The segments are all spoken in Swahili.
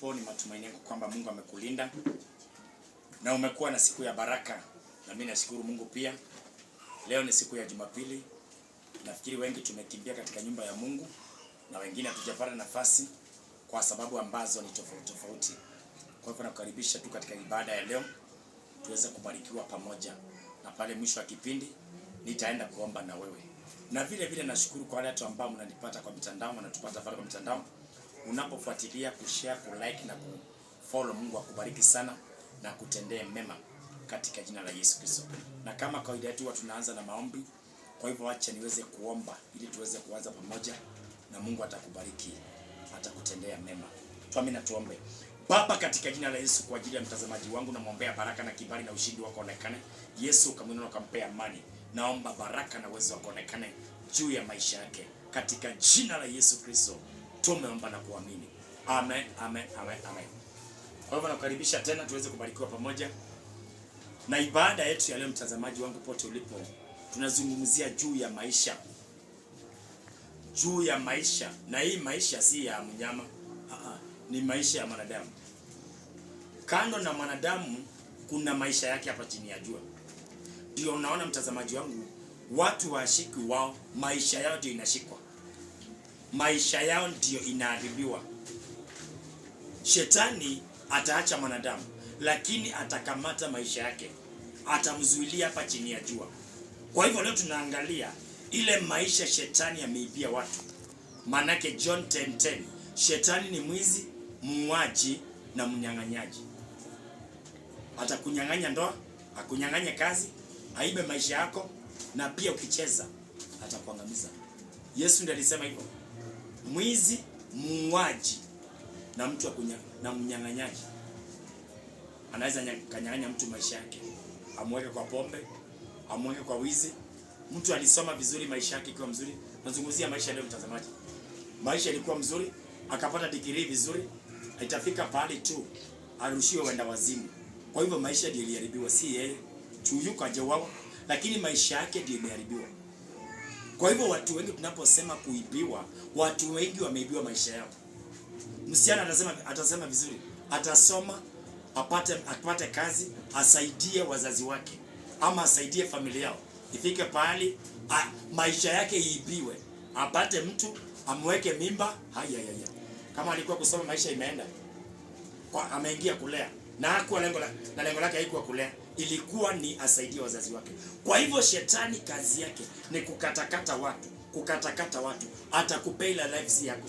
ulipo, ni matumaini yangu kwamba Mungu amekulinda na umekuwa na siku ya baraka, na mimi nashukuru Mungu pia. Leo ni siku ya Jumapili. Nafikiri wengi tumekimbia katika nyumba ya Mungu na wengine hatujapata nafasi kwa sababu ambazo ni tofauti tofauti. Kwa hivyo nakukaribisha tu katika ibada ya leo tuweze kubarikiwa pamoja, na pale mwisho wa kipindi nitaenda kuomba na wewe. Na vile vile nashukuru kwa wale watu ambao mnanipata kwa mitandao, mnatupata pale kwa mitandao. Unapofuatilia, kushare, kulike na kufollow, Mungu akubariki sana na kutendee mema katika jina la Yesu Kristo. Na kama kawaida yetu tunaanza na maombi. Kwa hivyo acha niweze kuomba ili tuweze kuanza pamoja, na Mungu atakubariki, atakutendea mema. Tuamini, tuombe. Baba, katika jina la Yesu, kwa ajili ya mtazamaji wangu namwombea baraka na kibali na ushindi wako onekane. Yesu, kamwinua na kampea amani. Naomba baraka na uwezo wako onekane juu ya maisha yake katika jina la Yesu Kristo. Tumeomba na kuamini. Amen, amen, amen, amen. Kwa hivyo nakukaribisha tena tuweze kubarikiwa pamoja na ibada yetu ya leo. Mtazamaji wangu pote ulipo, tunazungumzia juu ya maisha. Juu ya maisha. Na hii maisha si ya mnyama. Ni maisha ya mwanadamu. Kando na mwanadamu kuna maisha yake hapa chini ya jua. Ndio unaona mtazamaji wangu, watu washiki wao, maisha yao ndio inashikwa. Maisha yao ndio inaharibiwa. Shetani ataacha mwanadamu, lakini atakamata maisha yake, atamzuilia hapa chini ya jua. Kwa hivyo leo tunaangalia ile maisha shetani ameibia watu. Manake John 10:10, shetani ni mwizi, muuaji na mnyang'anyaji. Atakunyang'anya ndoa, akunyang'anye kazi, aibe maisha yako, na pia ukicheza atakuangamiza. Yesu ndiye alisema hivyo. Mwizi, muuaji na mtu na mnyang'anyaji. Anaweza kanyang'anya mtu maisha yake, amweke kwa pombe, amweke kwa wizi. Mtu alisoma vizuri, maisha yake ikiwa mzuri. Nazungumzia maisha leo mtazamaji. Maisha ilikuwa mzuri, akapata degree vizuri, itafika pahali tu arushiwe wenda wazimu. Kwa hivyo maisha ndio iliharibiwa, si yeye. Tuyuko ajewawa, lakini maisha yake ndio imeharibiwa. Kwa hivyo watu wengi tunaposema kuibiwa, watu wengi wameibiwa maisha yao. Msichana atasema vizuri, atasoma, apate kazi, asaidie wazazi wake ama asaidie familia yao. Ifike pahali maisha yake iibiwe, apate mtu amweke mimba. Haya. Kama alikuwa kusoma, maisha imeenda. Kwa ameingia kulea, na hakuwa lengo lake haikuwa kulea, ilikuwa ni asaidie wazazi wake. Kwa hivyo shetani kazi yake ni kukatakata watu, atakupea lives yako.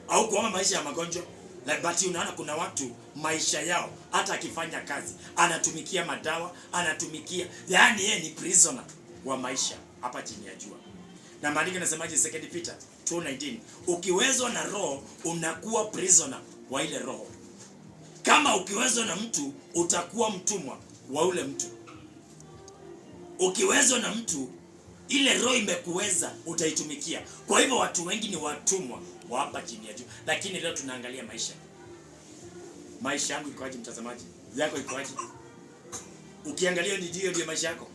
Au kuona maisha ya magonjwa. But unaona kuna watu maisha yao hata akifanya kazi anatumikia madawa, anatumikia, yani yeye ni prisoner wa maisha hapa chini ya jua. Na maandiko yanasemaje? 2 Peter 2:19, ukiwezwa na roho unakuwa prisoner wa ile roho. Kama ukiwezwa na mtu utakuwa mtumwa wa ule mtu. Ukiwezwa na mtu, ile roho imekuweza, utaitumikia. Kwa hivyo watu wengi ni watumwa wa hapa chini ya jua. Lakini leo tunaangalia maisha. Maisha yangu ikoaje mtazamaji? Yako ikoaje? Ukiangalia ndio maisha yako.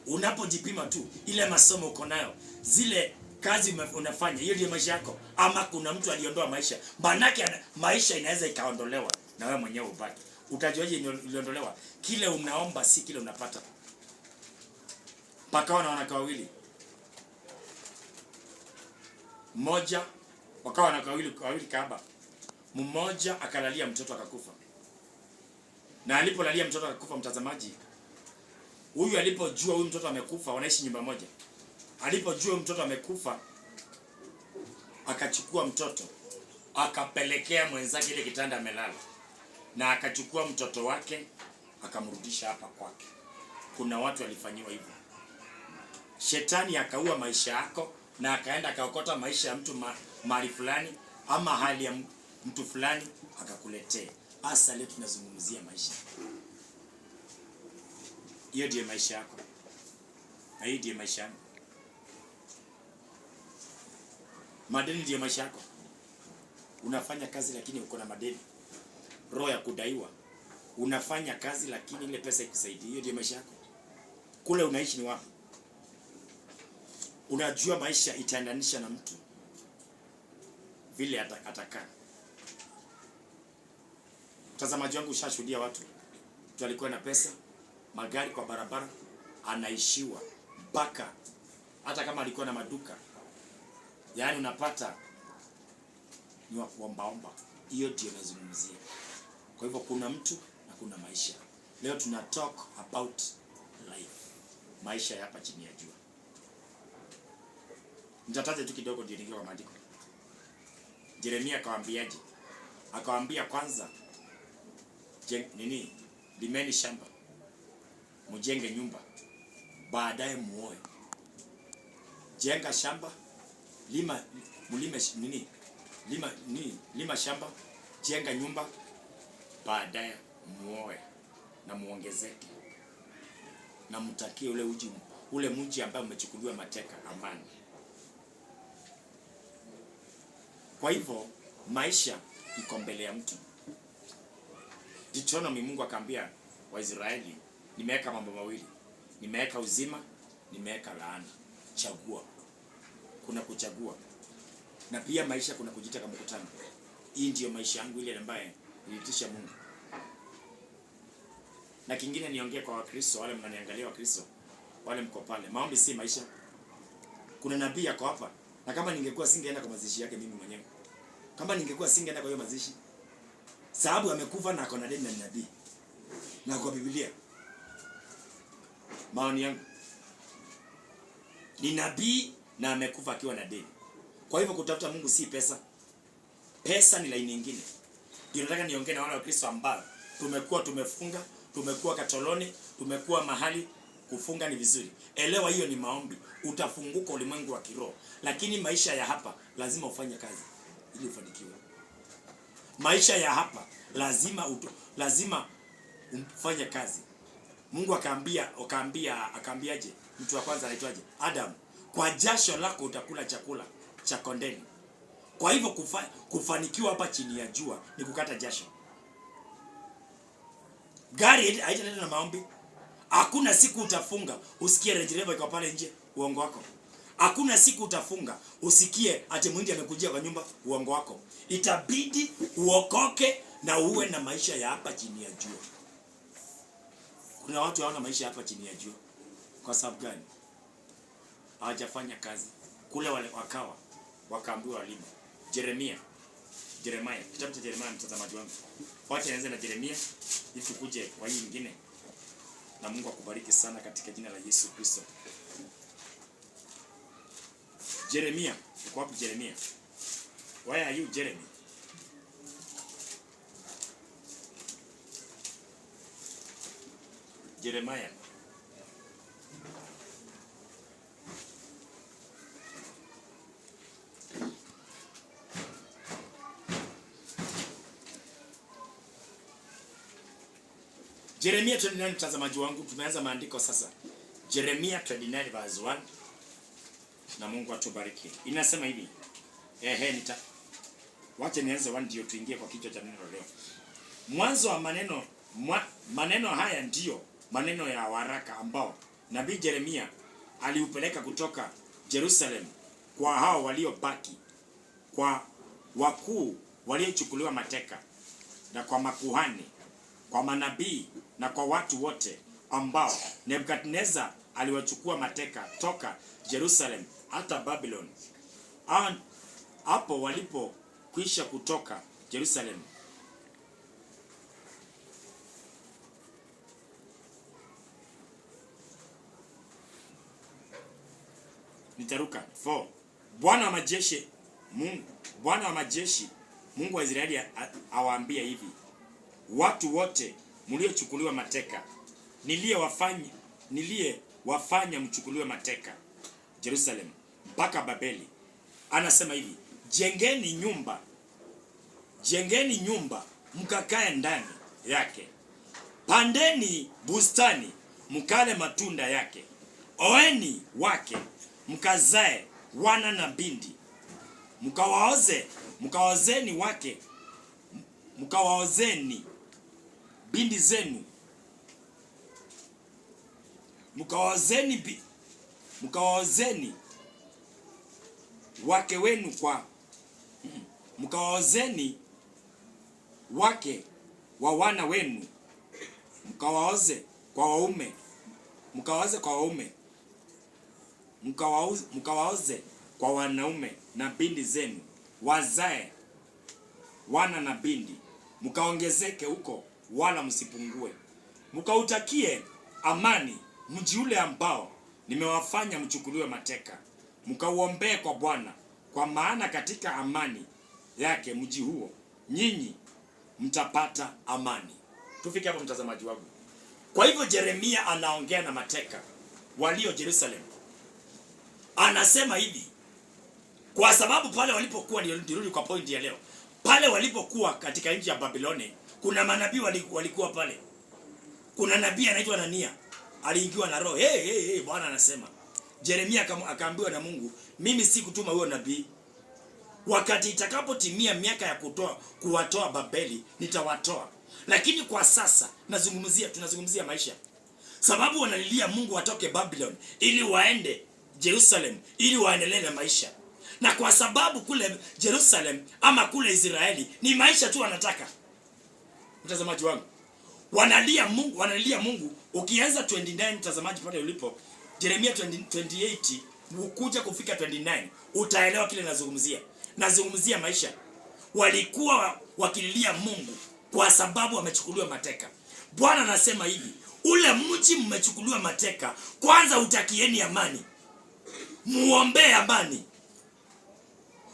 Unapojipima tu ile masomo uko nayo, zile kazi unafanya, hiyo ndio maisha yako. Ama kuna mtu aliondoa maisha. Manake maisha inaweza ikaondolewa na wewe mwenyewe ubaki. Utajuaje iliondolewa? Kile unaomba si kile unapata. Pakawa na wanawake wawili. Mmoja wakawa na wawili kahaba. Mmoja akalalia mtoto akakufa. Na alipolalia mtoto akakufa mtazamaji, huyu alipojua huyu mtoto amekufa, wanaishi nyumba moja. Alipojua huyu mtoto amekufa, akachukua mtoto, akapelekea mwenzake ile kitanda amelala. Na akachukua mtoto wake, akamrudisha hapa kwake. Kuna watu walifanywa hivyo. Shetani akaua maisha yako na akaenda akaokota maisha ya mtu mahali fulani ama hali ya mtu fulani akakuletea. Hasa leo tunazungumzia maisha. Hiyo ndiyo maisha yako. Na hiyo ndiyo maisha yako. Madeni ndiyo maisha yako. Unafanya kazi lakini uko na madeni. Roho ya kudaiwa. Unafanya kazi lakini ile pesa ikusaidii. Hiyo ndiyo maisha yako. Kule unaishi ni wapi? Unajua maisha itaendanisha na mtu. vile atakaa. Mtazamaji wangu, ushashuhudia watu mtu alikuwa na pesa, magari kwa barabara, anaishiwa mpaka hata kama alikuwa na maduka. Yaani unapata ni wa kuombaomba. Hiyo ndio nazungumzia. Kwa hivyo kuna mtu na kuna maisha. Leo tuna talk about life. Maisha ya hapa chini ya jua. Nitataja tu kidogo ndio ningie kwa maandiko. Yeremia akawaambiaje? Akawaambia kwanza limeni shamba, mjenge nyumba, baadaye muoe. Jenga shamba, lima shamba, jenga nyumba, baadaye muoe na muongezeke. Na mtakie ule mji ambao umechukuliwa mateka amani. Kwa hivyo maisha iko mbele ya mtu. Deuteronomy, Mungu akaambia Waisraeli, nimeweka mambo mawili. Nimeweka uzima, nimeweka laana. Chagua. Kuna kuchagua. Na pia maisha kuna kujitaka mkutano. Hii ndio maisha yangu ile ambaye nilitisha Mungu. Na kingine niongee kwa Wakristo, wale mnaniangalia Wakristo, wale mko pale. Maombi si maisha. Kuna nabii yako hapa. Na kama ningekuwa singeenda kwa mazishi yake mimi mwenyewe. Kama ningekuwa singeenda kwa hiyo mazishi. Sababu amekufa na akona deni na nabii. Na kwa Biblia. Maoni yangu ni nabii na amekufa akiwa na deni. Kwa hivyo kutafuta Mungu si pesa. Pesa ni laini nyingine. Ndio nataka niongee na wale wa Kristo ambao tumekuwa tumefunga, tumekuwa katoloni, tumekuwa mahali. Kufunga ni vizuri. Elewa hiyo ni maombi. Utafunguka ulimwengu wa kiroho. Lakini maisha ya hapa lazima ufanye kazi ili ufanikiwe. Maisha ya hapa lazima ufanye kazi. Mungu akaambiaje? Mtu wa kwanza anaitwaje? Adam. Kwa jasho lako utakula chakula cha kondeni. Kwa hivyo kufanikiwa hapa chini ya jua ni kukata jasho. Gari haitaleta na maombi. Hakuna siku utafunga usikie Range Rover iko pale nje, uongo wako. Hakuna siku utafunga usikie ati mwindi amekujia kwa nyumba, uongo wako. Itabidi uokoke na uwe na maisha ya hapa chini ya jua. Kuna watu hawana maisha hapa chini ya jua. Kwa sababu gani? Hawajafanya kazi. Kule wale wakaambiwa walimu. Yeremia. Kitabu cha Yeremia, mtazamaji wangu. Wacha nianze na Yeremia ili tukuje kwa hii nyingine. Na Mungu akubariki sana katika jina la Yesu Kristo. Yeremia, uko wapi Yeremia? Where are you, Jeremy? Jeremiah. Yeremia 29, mtazamaji wangu, tumeanza maandiko sasa. Yeremia 29 verse 1. Na Mungu atubariki. Inasema hivi. Wacha nianze 1 ndio tuingie kwa kichwa cha neno leo. Mwanzo wa maneno haya ndio maneno ya waraka ambao nabii Yeremia aliupeleka kutoka Jerusalem kwa hao waliobaki, kwa wakuu waliochukuliwa mateka, na kwa makuhani, kwa manabii na kwa watu wote ambao Nebukadnezar aliwachukua mateka toka Jerusalem hata Babylon. Hapo walipokwisha kutoka Jerusalem, nitaruka 4. Bwana wa majeshi, Mungu wa Israeli awaambia hivi: watu wote mliochukuliwa mateka, niliyewafanya mchukuliwe mateka Jerusalem mpaka Babeli. Anasema hivi: jengeni nyumba mkakae ndani yake. Pandeni bustani mkale matunda yake. Oeni wake mkazae wana na binti. Mkawaozeni wake, mkawaozeni binti zenu. Mkawaozeni wake wenu mkawaozeni wake wa wana wenu, mkawaoze kwa waume, mkawaoze kwa waume, mkawaoze kwa wanaume, na binti zenu wazae wana na binti, mkaongezeke huko wala msipungue. Mkautakie amani mji ule ambao nimewafanya mchukuliwe mateka, mkauombee kwa Bwana, kwa maana katika amani yake mji huo nyinyi mtapata amani. Tufike hapo mtazamaji wangu. Kwa hivyo Yeremia anaongea na mateka walio Jerusalem. Anasema hivi, kwa sababu pale walipokuwa, nirudi kwa point ya leo, pale walipokuwa katika nchi ya Babiloni, kuna manabii walikuwa pale. Kuna nabii anaitwa Anania, aliingiwa na roho. Bwana anasema, Yeremia akaambiwa na Mungu, mimi si kutuma huyo nabii. Wakati itakapotimia miaka ya kuwatoa Babeli, nitawatoa. Lakini kwa sasa tunazungumzia maisha. Sababu wanalilia Mungu watoke Babylon ili waende Jerusalem ili waendelee na maisha. Na kwa sababu kule Jerusalem ama kule Israeli ni maisha tu wanataka. Mtazamaji wangu, wanalilia Mungu. Ukianza 29 mtazamaji pale ulipo, Yeremia 28 ukuja kufika 29, utaelewa kile nazungumzia maisha. Walikuwa wakililia Mungu kwa sababu wamechukuliwa mateka. Bwana anasema hivi, ule mji mmechukuliwa mateka, kwanza utakieni amani. Muombe amani.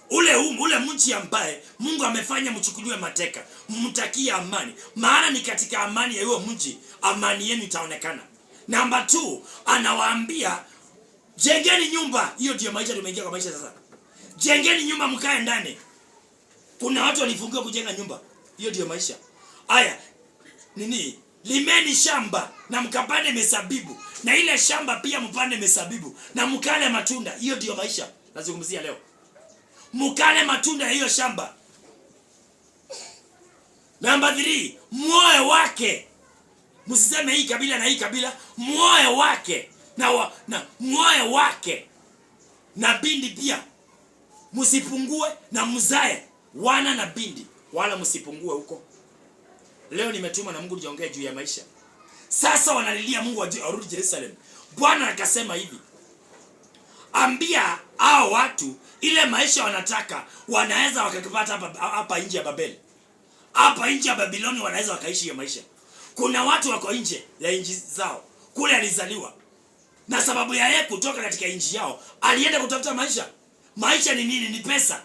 Ule mji ambaye Mungu amefanya mchukuliwe mateka, mtakia amani. Maana ni katika amani ya huo mji amani yenu itaonekana. Namba 2, anawaambia jengeni nyumba. Hiyo ndio maisha, tumeingia kwa maisha sasa. Jengeni nyumba mkae ndani. Kuna watu walifungiwa kujenga nyumba. Hiyo ndio maisha. Aya, limeni shamba na mkapande mizabibu, na ile shamba pia mpande mizabibu na mkale matunda. Hiyo ndio maisha nazungumzia leo. Mkale matunda ya hiyo shamba. Namba 3, muoe wake. Msiseme hii kabila na hii kabila, muoe wake na muoe wake na binti pia. Msipungue na mzae wana na binti, wala msipungue huko. Leo nimetuma na Mungu niongee juu ya maisha. Sasa wanalilia Mungu arudi Jerusalem. Bwana akasema hivi, ambia hao watu ile maisha wanataka wanaweza wakakipata hapa nje ya Babeli. Hapa nje ya Babiloni wanaweza wakaishi hiyo maisha. Kuna watu wako nje ya nchi zao. Kule alizaliwa. Na sababu ya yeye kutoka katika nchi yao, alienda kutafuta maisha. Maisha ni nini? Ni pesa.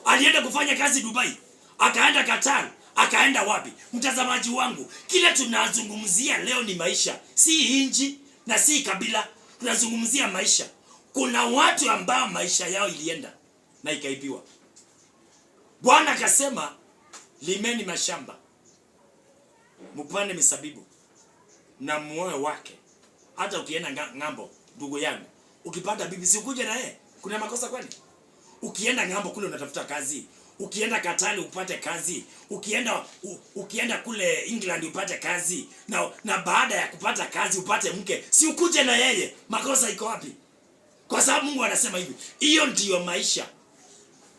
Alienda kufanya kazi Dubai, akaenda Qatar, akaenda wapi? Mtazamaji wangu, kile tunazungumzia leo ni maisha, si nchi na si kabila. Tunazungumzia maisha. Kuna watu ambao maisha yao ilienda na ikaibiwa. Bwana akasema, limeni mashamba, mpande mizabibu na muoe wake. Hata ukienda ngambo, ndugu yangu, ukipata bibi si ukuje na yeye. Kuna makosa kwani? Ukienda ngambo kule unatafuta kazi, ukienda Katari upate kazi, ukienda kule England upate kazi, na baada ya kupata kazi upate mke, si ukuje na yeye. Makosa iko wapi? Kwa sababu Mungu anasema hivi, hiyo ndiyo maisha.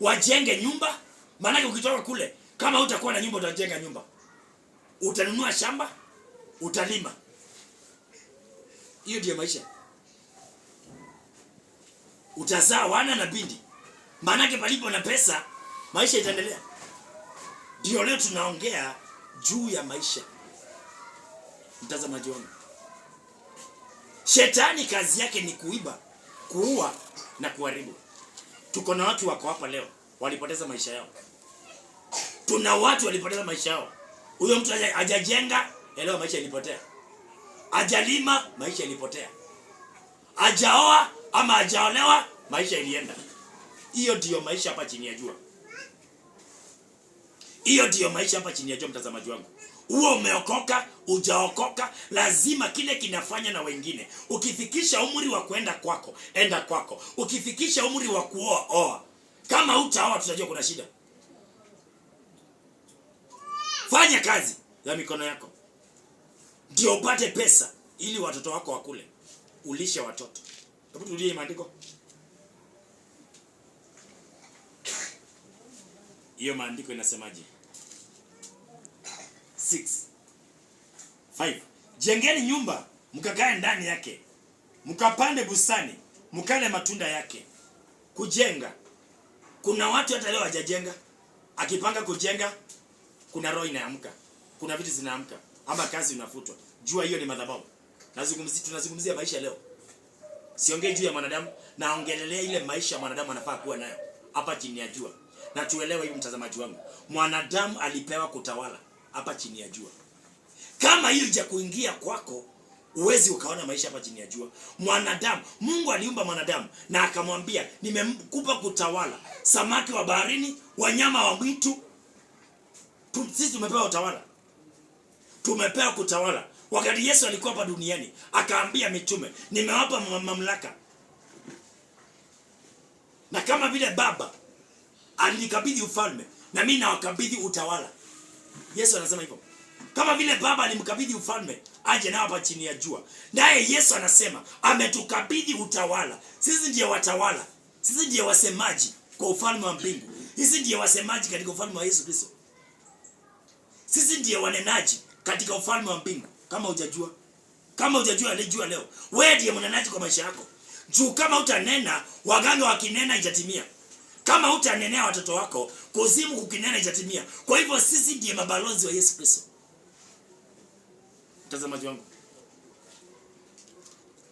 Wajenge nyumba, maana ukitoka kule, kama utakuwa na nyumba utajenga nyumba. Utanunua shamba, utalima. Hiyo ndiyo maisha. Utazaa wana na binti. Maana palipo na pesa, maisha itaendelea. Ndio leo tunaongea juu ya maisha. Mtazamaji wangu, Shetani kazi yake ni kuiba, kuua na kuharibu. Tuko na watu wako hapa leo walipoteza maisha yao. Tuna watu walipoteza maisha yao. Huyo mtu hajajenga, leo maisha ilipotea. Hajalima, maisha ilipotea. Hajaoa ama hajaolewa, maisha ilienda. Hiyo ndio maisha hapa chini ya jua. Hiyo ndio maisha hapa chini ya jua, mtazamaji wangu. Uwe umeokoka, hujaokoka, lazima kile kinafanya na wengine. Ukifikisha umri wa kwenda kwako, enda kwako. Ukifikisha umri wa kuoa, oa. Kama hutaoa tutajua kuna shida. Fanya kazi ya mikono yako, ndio upate pesa ili watoto wako wakule, ulishe watoto. Hebu tulie maandiko. Hiyo maandiko inasemaje? 6:5. Jengeni nyumba, mkakae ndani yake. Mkapande bustani, mkale matunda yake. Kujenga. Kuna watu hata leo hawajajenga. Akipanga kujenga, kuna roho inaamka. Kuna vitu zinaamka. Ama kazi unafutwa. Jua hiyo ni madhabahu. Tunazungumzia maisha leo. Siongei juu ya mwanadamu, naongelelea ile maisha mwanadamu anafaa kuwa nayo hapa chini ya jua. Na tuelewe hivi mtazamaji wangu. Mwanadamu alipewa kutawala hapa chini ya jua. Kama hiyo ija kuingia kwako, uwezi ukaona maisha hapa chini ya jua. Mwanadamu, Mungu aliumba mwanadamu na akamwambia, nimekupa kutawala samaki wa baharini, wanyama wa mwitu. Sisi tumepewa utawala. Tumepewa kutawala. Wakati Yesu alikuwa hapa duniani, akaambia mitume, nimewapa mamlaka. Na kama vile Baba alikabidhi ufalme, na mimi nawakabidhi utawala. Yesu anasema hivyo. Kama vile Baba alimkabidhi ufalme aje nao hapa chini ya jua, naye Yesu anasema ametukabidhi utawala. Sisi ndiye watawala. Sisi ndiye wasemaji kwa ufalme wa mbingu. Sisi ndiye wasemaji katika ufalme wa Yesu Kristo. Sisi ndiye wanenaji katika ufalme wa mbingu. Kama hujajua, kama hujajua alijua leo, wewe ndiye mnenaji kwa maisha yako. Juu kama utanena, waganga wakinena itatimia. Kama utanenea watoto wako, kuzimu kukinena itatimia. Kwa hivyo sisi ndiye mabalozi wa Yesu Kristo. Mtazamaji wangu,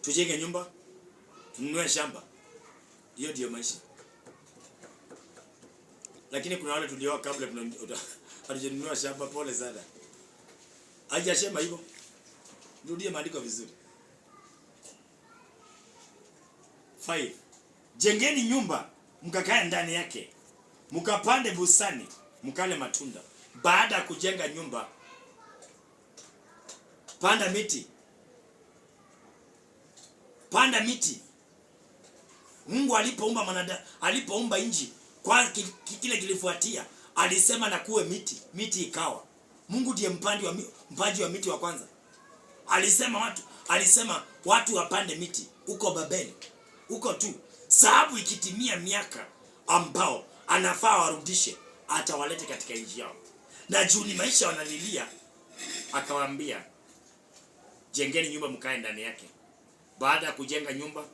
tujenge nyumba, tununue shamba. Hiyo ndio maisha. Lakini kuna wale tulioa kabla hatujanunua shamba, pole sana. Hajasema hivyo. Rudie maandiko vizuri. 5. Jengeni nyumba, mkakae ndani yake. Mkapande bustani, mkale matunda. Baada ya kujenga nyumba, panda miti. Panda miti. Mungu alipoumba mwanadamu, alipoumba nchi, kwa kile kilifuatia, alisema na kuwe miti. Miti ikawa. Mungu ndiye mpaji wa miti wa kwanza. Alisema watu wapande miti huko Babeli. Huko tu. Sababu ikitimia miaka ambao anafaa warudishe, atawalete katika nchi yao. Na juu ni maisha wanalilia, akawaambia, jengeni nyumba mkae ndani yake. Baada ya kujenga nyumba,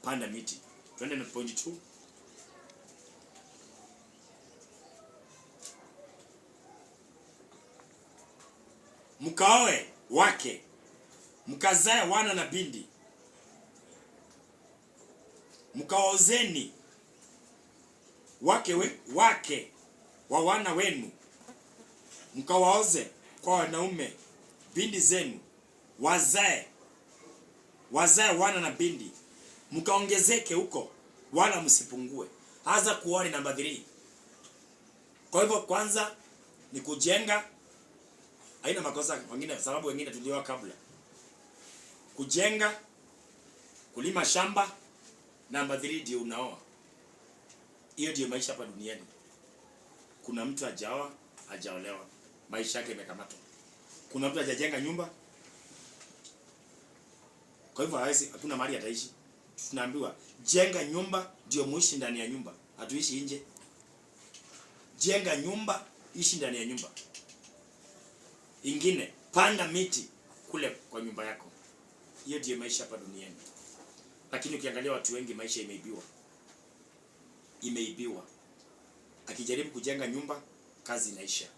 panda miti. Twende na point 2. Mkaoe wake, mkazae wana na binti. Mkaozeni wake wa wana wenu. Mkawaoze kwa wanaume binti zenu, wazae wana na binti. Mkaongezeke huko, wala msipungue. Haza kuoa ni namba 3. Kwa hivyo kwanza ni kujenga. Haina makosa wengine, sababu wengine tulioa kabla. Kujenga, kulima shamba, namba 3 ndio unaoa. Hiyo ndio maisha hapa duniani. Kuna mtu hajaoa, hajaolewa, maisha yake imekamatwa. Kuna mtu hajajenga nyumba. Kwa hivyo hakuna mahali ataishi. Tunaambiwa jenga nyumba ndio muishi ndani ya nyumba. Hatuishi nje. Jenga nyumba, ishi ndani ya nyumba. Ingine, panda miti kule kwa nyumba yako. Hiyo ndio maisha hapa duniani. Lakini ukiangalia watu wengi maisha imeibiwa. Imeibiwa. Akijaribu kujenga nyumba, kazi inaisha.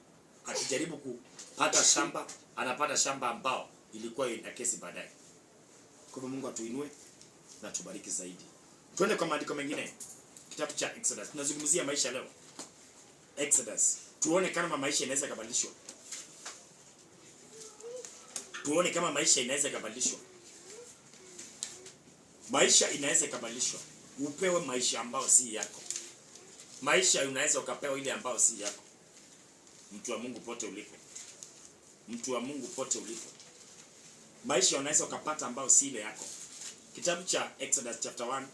Akijaribu kupata shamba, anapata shamba ambao ilikuwa ina kesi baadaye. Kwa hivyo Mungu atuinue na tubariki zaidi. Twende kwa maandiko mengine. Kitabu cha Exodus. Tunazungumzia maisha leo. Exodus. Tuone kama maisha inaweza kubadilishwa. Tuone kama maisha inaweza kubadilishwa. Maisha inaweza kubadilishwa. Upewe maisha ambao si yako. Maisha unaweza ukapewa ile ambao si yako. Mtu wa Mungu pote ulipo. Mtu wa Mungu pote ulipo. Maisha unaweza ukapata ambao si ile yako. Kitabu cha Exodus chapter 1.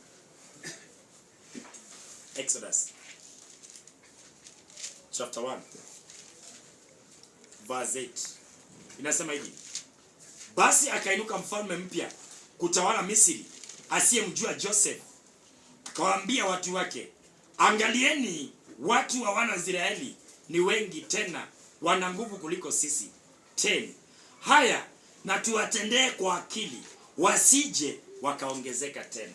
Exodus chapter 1 verse 8. Inasema hivi. Basi akainuka mfalme mpya kutawala Misri, asiyemjua Joseph. Akawaambia watu wake, angalieni watu wa wana Israeli ni wengi tena wana nguvu kuliko sisi. 10. Haya, na tuwatendee kwa akili, wasije wakaongezeka tena.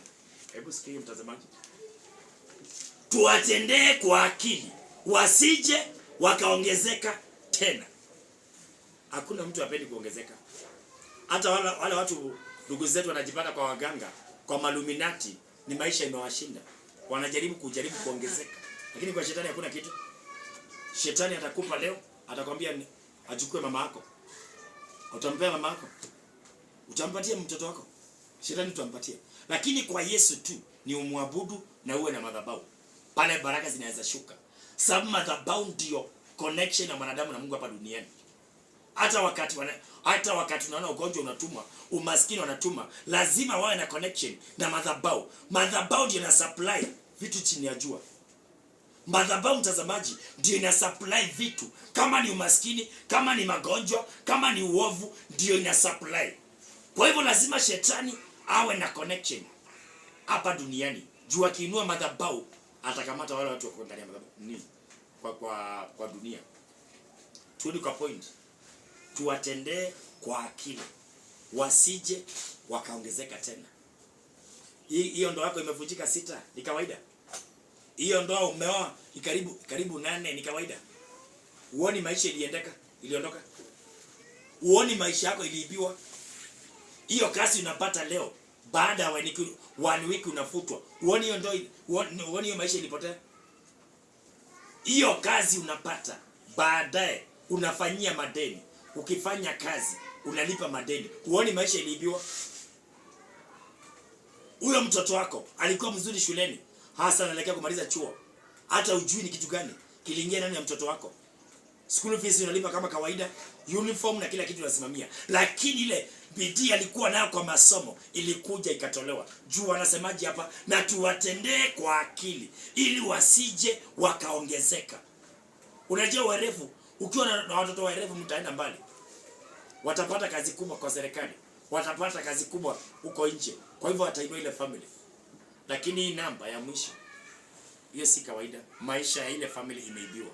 Hebu sikia mtazamaji. Tuwatendee kwa akili, wasije wakaongezeka tena. Hakuna mtu hapendi kuongezeka. Hata wale watu ndugu zetu wanajipata kwa waganga, kwa maluminati, ni maisha imewashinda. Wanajaribu kuongezeka. Lakini kwa shetani hakuna kitu. Shetani atakupa leo, atakwambia achukue mama yako. Utampea mama yako. Utampatia mtoto wako. Shetani utampatia. Lakini kwa Yesu tu ni umwabudu na uwe na madhabahu. Pale baraka zinaweza shuka. Sababu madhabahu ndio connection na mwanadamu na Mungu hapa duniani. Hata wakati unaona ugonjwa unatumwa, umaskini unatuma, lazima wawe na connection na madhabahu. Madhabahu ndio ina supply vitu chini ya jua. Madhabahu mtazamaji ndio ina supply vitu. Kama ni umaskini, kama ni magonjwa, kama ni uovu, ndio ina supply. Kwa hivyo lazima shetani awe na connection hapa duniani. Jua kiinua madhabahu atakamata wale watu wako ndani ya madhabahu. Nini? Kwa dunia. Turudi kwa point. Tuwatendee kwa akili, wasije wakaongezeka tena. Hiyo ndoa yako imevunjika 6, ni kawaida. Hiyo ndoa umeoa karibu 8, ni kawaida. Uoni maisha iliondoka. Uoni maisha yako iliibiwa. Hiyo kazi unapata leo, baada ya 1 week unafutwa. Uoni hiyo ndoa, uoni hiyo maisha ilipotea. Hiyo kazi unapata, baadaye unafanyia madeni. Ukifanya kazi unalipa madeni. Uoni maisha iliibiwa. Huyo mtoto wako alikuwa mzuri shuleni, hasa anaelekea kumaliza chuo. Hata ujui ni kitu gani kiliingia ndani ya mtoto wako. School fees unalipa kama kawaida, uniform na kila kitu unasimamia. Lakini ile bidii alikuwa nayo kwa masomo ilikuja ikatolewa. Juu anasemaje hapa? Na tuwatendee kwa akili ili wasije wakaongezeka. Unajua werevu, ukiwa na watoto werevu mtaenda mbali. Watapata kazi kubwa kwa serikali. Watapata kazi kubwa huko nje. Kwa hivyo watainua ile family. Lakini hii namba ya mwisho, hiyo si kawaida. Maisha ya ile family imeibiwa.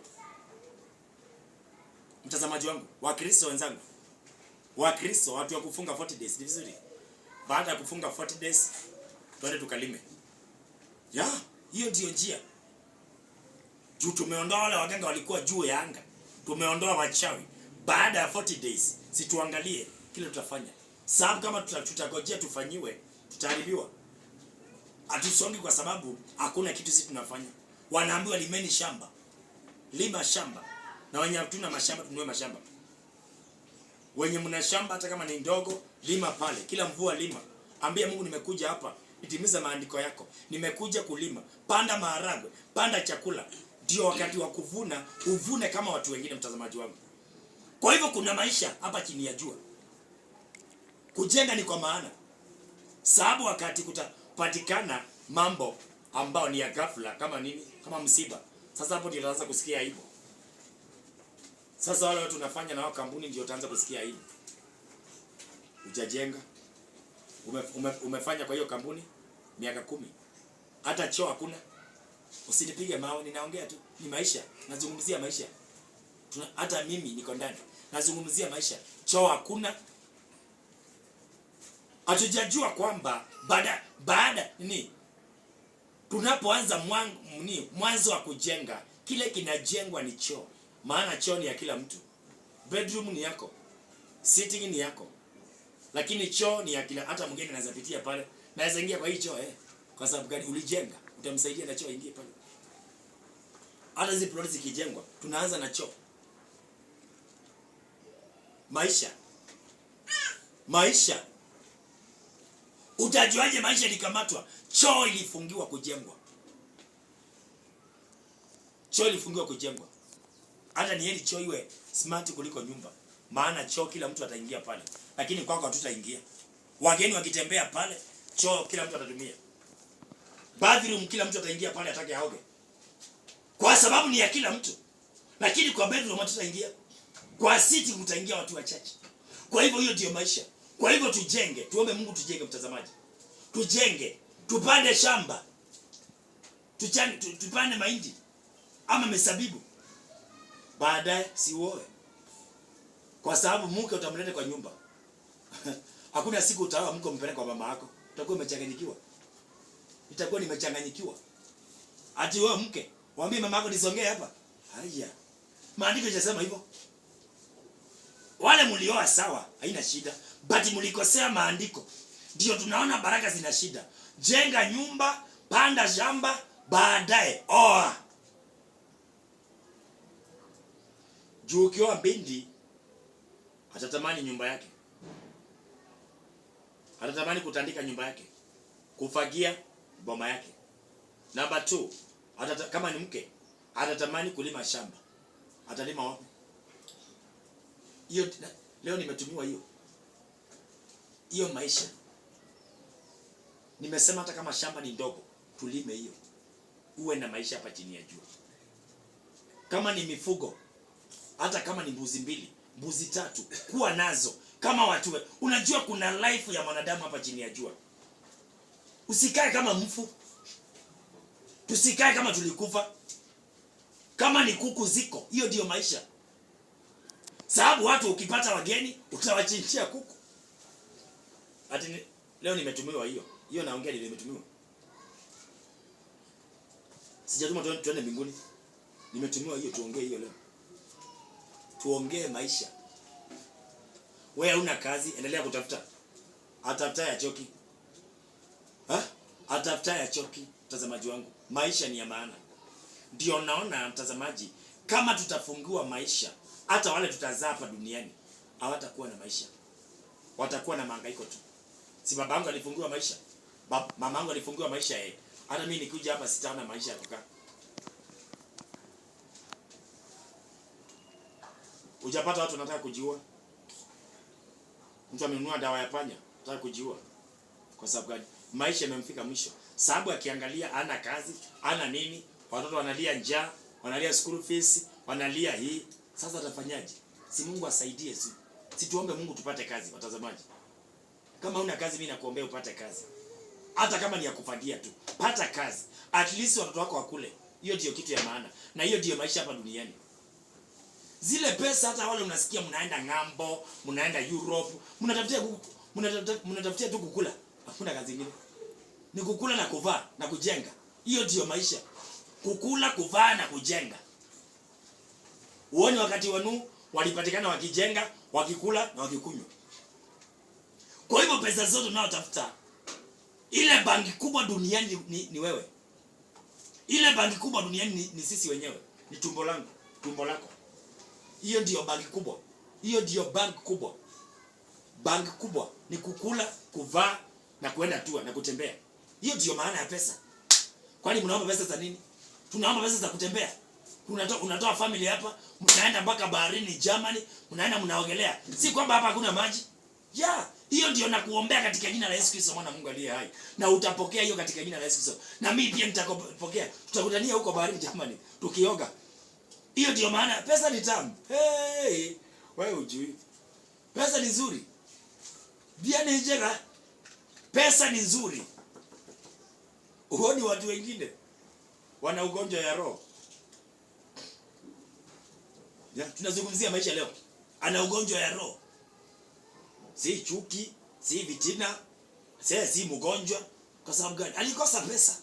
Mtazamaji wangu, Wakristo wenzangu, Wakristo watu wa kufunga 40 days, ni vizuri. Baada ya kufunga 40 days, twende tukalime. Hiyo ndio njia. Juu tumeondoa wale waganga walikuwa juu ya anga. Tumeondoa wachawi. Baada ya 40 days, situangalie kile tutafanya. Sababu kama tutagojea tufanyiwe, tutaharibiwa. Hatusongi kwa sababu hakuna kitu sisi tunafanya. Wanaambiwa limeni shamba. Lima shamba. Na wenye hatuna mashamba tununue mashamba. Wenye mna shamba hata kama ni ndogo, lima pale. Kila mvua lima. Ambia Mungu nimekuja hapa, nitimiza maandiko yako. Nimekuja kulima. Panda maharagwe, panda chakula. Ndio wakati wa kuvuna, uvune kama watu wengine mtazamaji wangu. Kwa hivyo kuna maisha hapa chini ya jua. Kujenga ni kwa maana. Sababu wakati kutapatikana mambo ambao ni ya ghafla kama nini? Kama msiba. Sasa hapo ndio utaanza kusikia aibu. Sasa wale watu unafanya na wao kampuni ndio utaanza kusikia aibu. Hujajenga. Umefanya kwa hiyo kampuni miaka 10. Hata choo hakuna. Usinipige mawe, ninaongea tu. Ni maisha. Nazungumzia maisha. Hata mimi niko ndani. Nazungumzia maisha. Choo hakuna. Hatujajua kwamba baada nini? Tunapoanza mwanzo wa kujenga, kile kinajengwa ni choo. Maana choo ni ya kila mtu. Bedroom ni yako. Sitting ni yako. Lakini choo ni ya kila, hata mgeni anaweza pitia pale. Naweza ingia kwa hii choo Kwa sababu gani? Ulijenga. Utamsaidia na choo ingie pale. Hata hizi plot zikijengwa, tunaanza na choo. Maisha. Utajuaje maisha likamatwa? Choo ilifungiwa kujengwa. Hata ni heri choo iwe smart kuliko nyumba. Maana choo kila mtu ataingia pale. Lakini kwako hatutaingia. Wageni wakitembea pale, choo kila mtu atatumia. Bathroom kila mtu ataingia pale atake aoge. Kwa sababu ni ya kila mtu. Lakini kwa bedroom hatutaingia. Kwa sitting utaingia watu wachache. Kwa hivyo hiyo ndio maisha. Kwa hivyo tujenge, tuombe Mungu tujenge mtazamaji. Tujenge, tupande shamba. Tupande mahindi ama mizabibu. baadaye si uoe. Kwa sababu mke utamleta kwa nyumba. Hakuna siku utaoa mke umpeleke kwa mama yako. Utakuwa umechanganyikiwa. Itakuwa nimechanganyikiwa. Ati wewe mke, waambie mama yako nisongee hapa. Haya. Maandiko yanasema hivyo. Wale mlioa sawa, haina shida. But mlikosea maandiko. Ndio tunaona baraka zina shida. Jenga nyumba, panda shamba, baadaye oa. Juu ukioa binti atatamani nyumba yake. Atatamani kutandika nyumba yake. Kufagia boma yake. Number 2, kama ni mke, atatamani kulima shamba. Atalima wapi? Hiyo leo nimetumiwa hiyo. Hiyo maisha. Nimesema hata kama shamba ni ndogo, tulime hiyo. Uwe na maisha hapa chini ya jua. Kama ni mifugo, hata kama ni mbuzi 2, mbuzi 3, kuwa nazo. Kama watu, unajua kuna life ya mwanadamu hapa chini ya jua. Usikae kama mfu. Tusikae kama tulikufa. Kama ni kuku ziko, hiyo ndio maisha. Sababu watu ukipata wageni, utawachinjia kuku. Ati leo nimetumiwa hiyo. Hiyo naongea nimetumiwa. Sijatuma tuende mbinguni. Nimetumiwa hiyo, tuongee hiyo leo. Tuongee maisha. Wewe una kazi, endelea kutafuta. Atafuta ya choki. Atafuta ya choki, mtazamaji wangu. Maisha ni ya maana. Ndio naona mtazamaji, kama tutafungua maisha, hata wale tutazaa hapa duniani hawatakuwa na maisha. Watakuwa na mahangaiko tu. Si babangu alifungua maisha? Mamangu alifungua maisha yeye. Hata mimi nikuja hapa sitaona maisha ya kukaa. Hujapata watu wanataka kujiua? Mtu amenunua dawa ya panya, anataka kujiua. Kwa sababu gani? Maisha yamemfika mwisho. Sababu akiangalia ana kazi, ana nini, watoto wanalia njaa, wanalia school fees, wanalia hii. Sasa atafanyaje? Si Mungu asaidie si. Si tuombe Mungu tupate kazi, watazamaji. Kama una kazi mimi nakuombea upate kazi. Hata kama ni ya kufagia tu, pata kazi. At least watoto wako wakule. Hiyo ndio kitu ya maana. Na hiyo ndio maisha hapa duniani. Zile pesa hata wale unasikia mnaenda ng'ambo, mnaenda Europe, mnatafutia tu kukula. Hakuna kazi nyingine. Ni kukula na kuvaa na kujenga. Hiyo ndio maisha. Kukula, kuvaa na kujenga. Uone wakati wanu walipatikana wakijenga, wakikula na wakikunywa. Kwa hivyo pesa zote unayotafuta, ile banki kubwa duniani ni wewe. Ile banki kubwa duniani ni sisi wenyewe. Ni tumbo langu, tumbo lako. Hiyo ndio banki kubwa. Hiyo ndio banki kubwa. Banki kubwa ni kukula, kuvaa na kuenda tua na kutembea. Hiyo ndio maana ya pesa. Kwani mnaomba pesa za nini? Tunaomba pesa za kutembea. Unatoa family hapa, mnaenda mpaka baharini Germany, mnaenda mnaogelea. Si kwamba hapa hakuna maji. Hiyo ndio nakuombea katika jina la Yesu Kristo mwana Mungu aliye hai. Na utapokea hiyo katika jina la Yesu Kristo. Na mimi pia nitakupokea. Tutakutania huko baharini Germany tukioga. Hiyo ndio maana pesa ni tamu. Hey, wewe hujui. Pesa ni nzuri. Bia ni njega. Pesa ni nzuri. Uone watu wengine wana ugonjwa ya roho. Tunazungumzia maisha leo. Ana ugonjwa ya roho. Si chuki, si vitina, si mgonjwa. Kwa sababu gani? Alikosa pesa.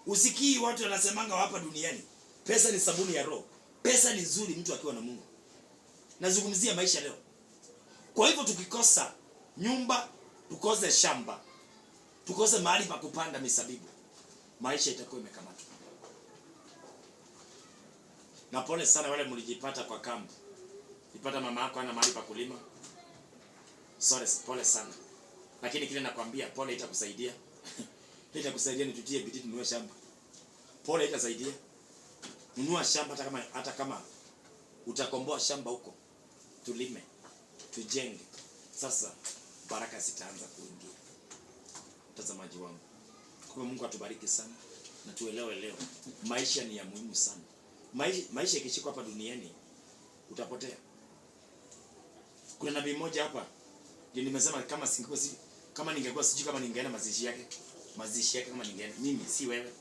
Usikii watu wanasemanga hapa duniani, pesa ni sabuni ya roho. Pesa ni nzuri mtu akiwa na Mungu. Nazungumzia maisha leo. Kwa hivyo tukikosa nyumba, tukose shamba, tukose mahali pa kupanda misabibu, maisha itakuwa imekamatwa. Na pole sana wale mlijipata kwa kambi. Nipata mama yako ana mahali pa kulima. Sorry, pole sana. Lakini kile nakwambia pole itakusaidia. Itakusaidia nitutie bidii tununue shamba. Pole itasaidia. Nunua shamba hata kama utakomboa shamba huko. Tulime, tujenge. Sasa baraka zitaanza kuingia. Mtazamaji wangu. Kwa Mungu atubariki sana na tuelewe leo. Maisha ni ya muhimu sana. Maisha ikishikwa hapa duniani utapotea. Kuna nabii mmoja hapa ndio nimesema kama ningekuwa sijui kama ningeenda mazishi yake kama ningeenda mimi si wewe.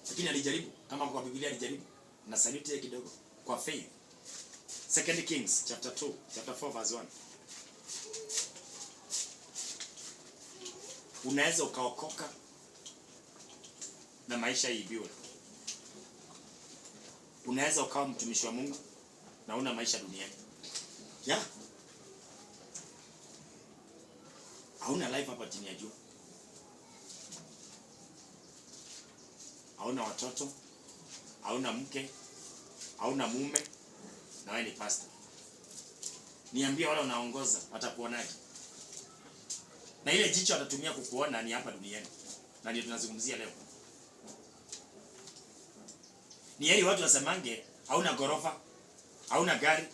Lakini alijaribu, kama kwa Biblia alijaribu. Na salute kidogo kwa faith. 2 Kings chapter 4 verse 1. Unaweza ukaokoka na maisha iibiwe. Unaweza ukawa mtumishi wa Mungu na una maisha duniani. Yeah. Hauna life hapa chini ya jua. Hauna watoto, hauna mke, hauna mume, na wewe ni pastor. Niambie wale unaongoza watakuonaje? Na ile jicho atatumia kukuona ni hapa duniani. Na ndio tunazungumzia leo. Ni heri watu wasemange hauna gorofa, hauna gari,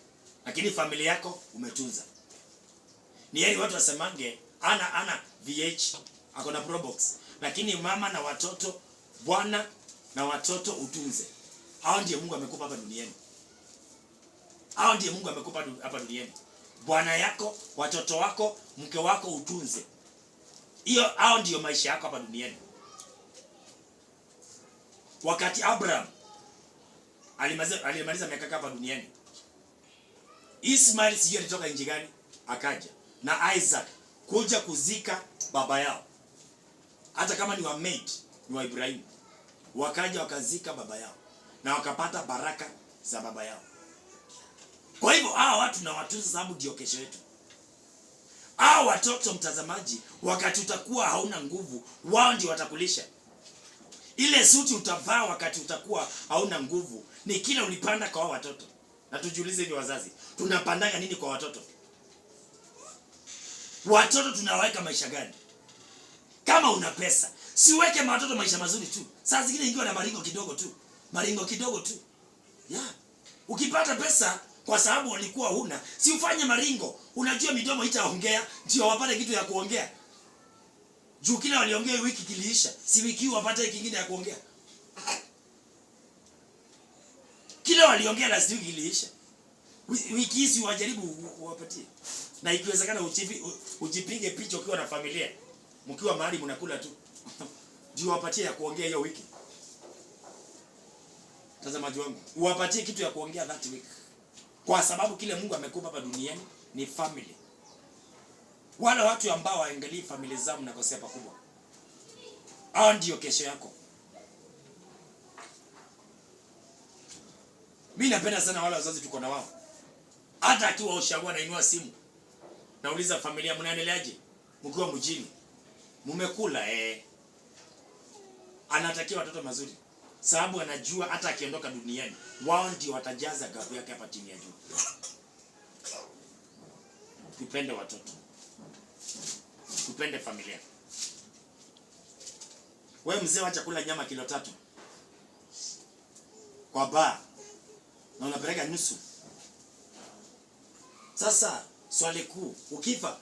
lakini familia yako umetunza. Ni heri watu wasemange ana VH, akona Probox, lakini mama na watoto, bwana na watoto utunze. Hao ndiye Mungu amekupa hapa duniani. Hao ndiye Mungu amekupa hapa duniani. Bwana yako, watoto wako, mke wako utunze. Hao ndiyo maisha yako hapa duniani. Wakati Abraham alimaliza miaka hapa duniani, Ismail sijui alitoka nchi gani akaja na Isaac kuja kuzika baba yao. Hata kama ni wa maid, ni wa Ibrahim. Wakaja wakazika baba yao na wakapata baraka za baba yao. Kwa hivyo hawa watu na watunza, sababu ndio kesho yetu. Hawa watoto, mtazamaji, wakati utakuwa hauna nguvu, wao ndio watakulisha. Ile suti utavaa wakati utakuwa hauna nguvu ni kile ulipanda kwa watoto. Na tujiulize hivi wazazi, tunapandanga nini kwa watoto? Watoto tunaweka maisha gani? Kama una pesa, siweke watoto maisha mazuri tu. Saa zingine ingiwa na maringo kidogo tu. Maringo kidogo tu. Yeah. Ukipata pesa kwa sababu walikuwa huna, si ufanye maringo. Unajua midomo itaongea, ndio wapate kitu ya kuongea. Juu kila waliongea wiki kiliisha, si wiki wapate kingine ya kuongea. Kila waliongea last week iliisha. Wiki hizi wajaribu uwapatie. Na ikiwezekana ujipige picha ukiwa na familia. Mkiwa mahali mnakula tu. Ndio wapatie ya kuongea hiyo wiki. Tazamaji wangu, uwapatie kitu ya kuongea that week. Kwa sababu kile Mungu amekupa hapa duniani ni family. Wale watu ambao waangalie familia zao mnakosea pakubwa. Hao ndio kesho yako. Mimi napenda sana wale wazazi tuko na wao. Hata akiwa ushagua na inua simu. Nauliza familia mnaendeleaje? Mkiwa mjini. Mmekula Anatakia watoto mazuri. Sababu anajua hata akiondoka duniani, wao ndio watajaza gapu yake hapa chini ya juu. Tupende watoto. Tupende familia. Wewe mzee wa chakula nyama kilo 3 kwa baa na unapeleka nusu. Sasa swali kuu, ukifa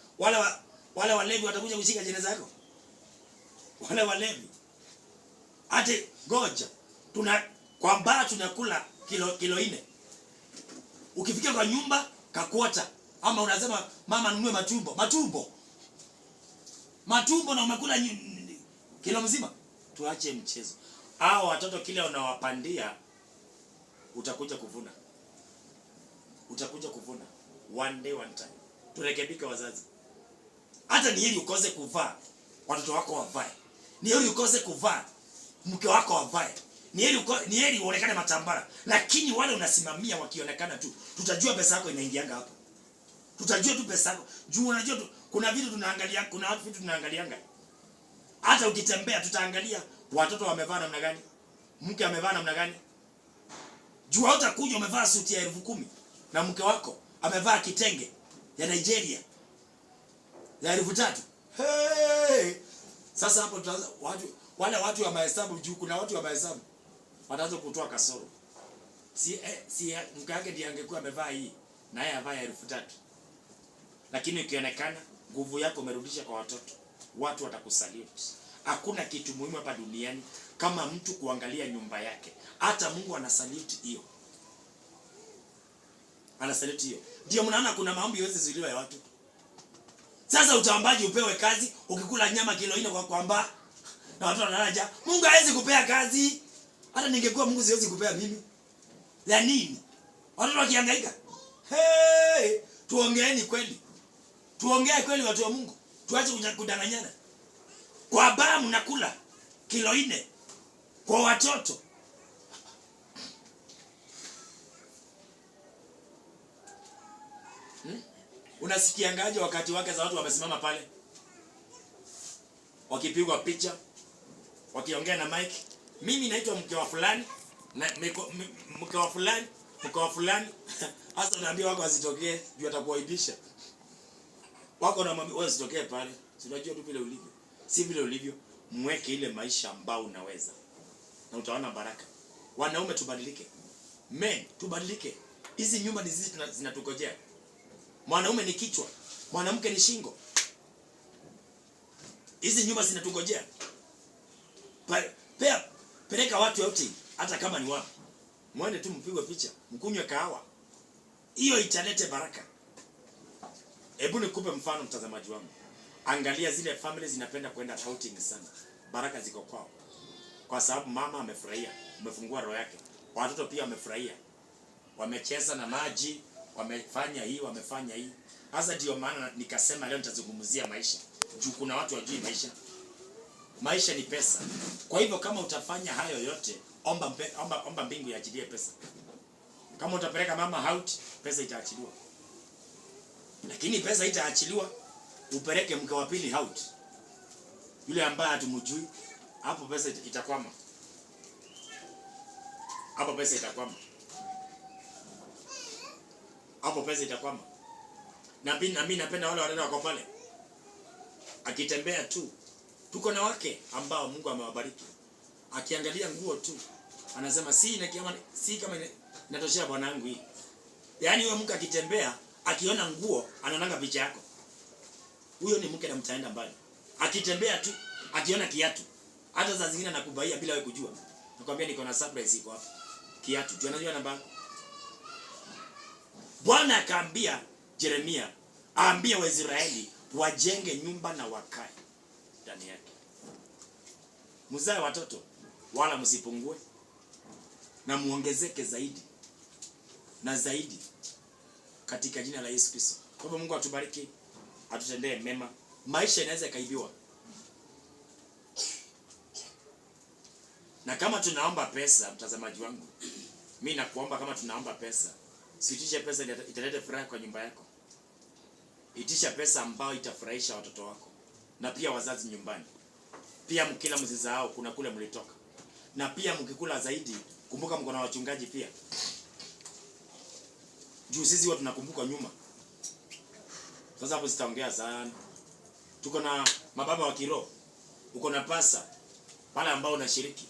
wale walevi watakuja kushika jeneza yako? Wale walevi. Ate goja. Kwa baa tunakula kilo 4. Ukifikia kwa nyumba kakuota, ama unasema mama nunue matumbo na umekula kilo mzima. Tuache mchezo. Hao watoto kile unawapandia utakuja kuvuna. One day one time. Turekebike wazazi. Hata ni heri ukose kuvaa, watoto wako wavae. Ni heri ukose kuvaa, mke wako wavae. Ni heri uonekane matambara. Lakini wale unasimamia wakionekana tu, tutajua pesa yako inaingianga hapo. Tutajua tu pesa yako. Juu unajua tu, kuna vitu tunaangalianga. Hata ukitembea tutaangalia watoto wamevaa namna gani, mke amevaa namna gani. Juu utakuja umevaa suti ya 10,000 na mke wako amevaa kitenge ya Nigeria ya 3,000. Hey! Sasa hapo tutaanza watu wa mahesabu, juu kuna watu wa mahesabu wataanza kutoa kasoro. Si mke wake ndiye angekuwa amevaa hii na yeye avaa 3,000. Lakini ukionekana nguvu yako umerudisha kwa watoto, watu watakusalute. Hakuna kitu muhimu hapa duniani kama mtu kuangalia nyumba yake. Hata Mungu anasalute hiyo. Ndio mnaona kuna maombi yote ziliwa ya watu. Sasa utaambaje upewe kazi ukikula nyama kilo 4 kwa kwamba na watu wanalaja? Mungu hawezi kupea kazi. Hata ningekuwa Mungu siwezi kupea mimi. La nini? Watoto wakihangaika. Hey, tuongeeni kweli. Tuongee kweli watu wa Mungu. Tuache kudanganyana. Kwa baa mnakula kilo 4 kwa watoto. Unasikiangaje wakati wake za watu wamesimama pale? Wakipigwa picha, wakiongea na mic. Mimi naitwa mke wa fulani, na mke wa fulani. Hasa naambia wako wasitokee, juu atakuaibisha. Wako na mami wewe usitokee pale. Si unajua tu vile ulivyo. Si vile ulivyo, mweke ile maisha ambao unaweza. Na utaona baraka. Wanaume tubadilike. Men tubadilike. Hizi nyumba ni zizi zinatukojea. Mwanaume ni kichwa, mwanamke ni shingo. Hizi nyumba zinatungojea. Peleka watu outing, hata kama ni wapi. Mwende tu mpigwe picha, mkunywe kahawa. Hiyo italete baraka. Hebu nikupe mfano mtazamaji wangu. Angalia zile families zinapenda kwenda outing sana. Baraka ziko kwao. Kwa sababu mama amefurahia, umefungua roho yake. Watoto pia wamefurahia. Wamecheza na maji, wamefanya hii, wamefanya hii. Hasa ndio maana nikasema leo nitazungumzia maisha. Juu kuna watu wajui maisha. Maisha ni pesa. Kwa hivyo kama utafanya hayo yote, omba mbingu iachilie pesa. Kama utapeleka mama out, pesa itaachiliwa. Lakini pesa itaachiliwa, upeleke mke wa pili out. Yule ambaye hatumjui, hapo pesa itakwama. Hapo pesa itakwama. Hapo pesa itakwama. Na mimi napenda wale wadada wako pale. Akitembea tu. Tuko na wake ambao Mungu amewabariki. Akiangalia nguo tu, anasema si kama inatoshea bwanangu hii. Yaani huyo mke akitembea, akiona nguo, anaonanga picha yako. Huyo ni mke na mtaenda mbali. Akitembea tu, akiona kiatu, hata saa zingine anakubaia bila wewe kujua. Nakwambia niko na surprise iko hapa. Kiatu, jua unajua namba yako. Bwana akaambia Yeremia, aambie Waisraeli wajenge nyumba na wakae ndani yake. Mzae watoto wala msipungue na muongezeke zaidi na zaidi katika jina la Yesu Kristo. Kwa hivyo Mungu atubariki, atutendee mema. Maisha inaweza kaibiwa. Na kama tunaomba pesa, mtazamaji wangu, mimi nakuomba kama tunaomba pesa, sitishe pesa italete furaha kwa nyumba yako. Itisha pesa ambayo itafurahisha watoto wako na pia wazazi nyumbani. Pia mkila msisahau kuna kule mlitoka. Na pia mkikula zaidi, kumbuka mko na wachungaji pia. Juu sisi watu tunakumbuka nyuma. Sasa hapo sitaongea sana. Tuko na mababa wa kiroho. Uko na pasa pale ambao unashiriki.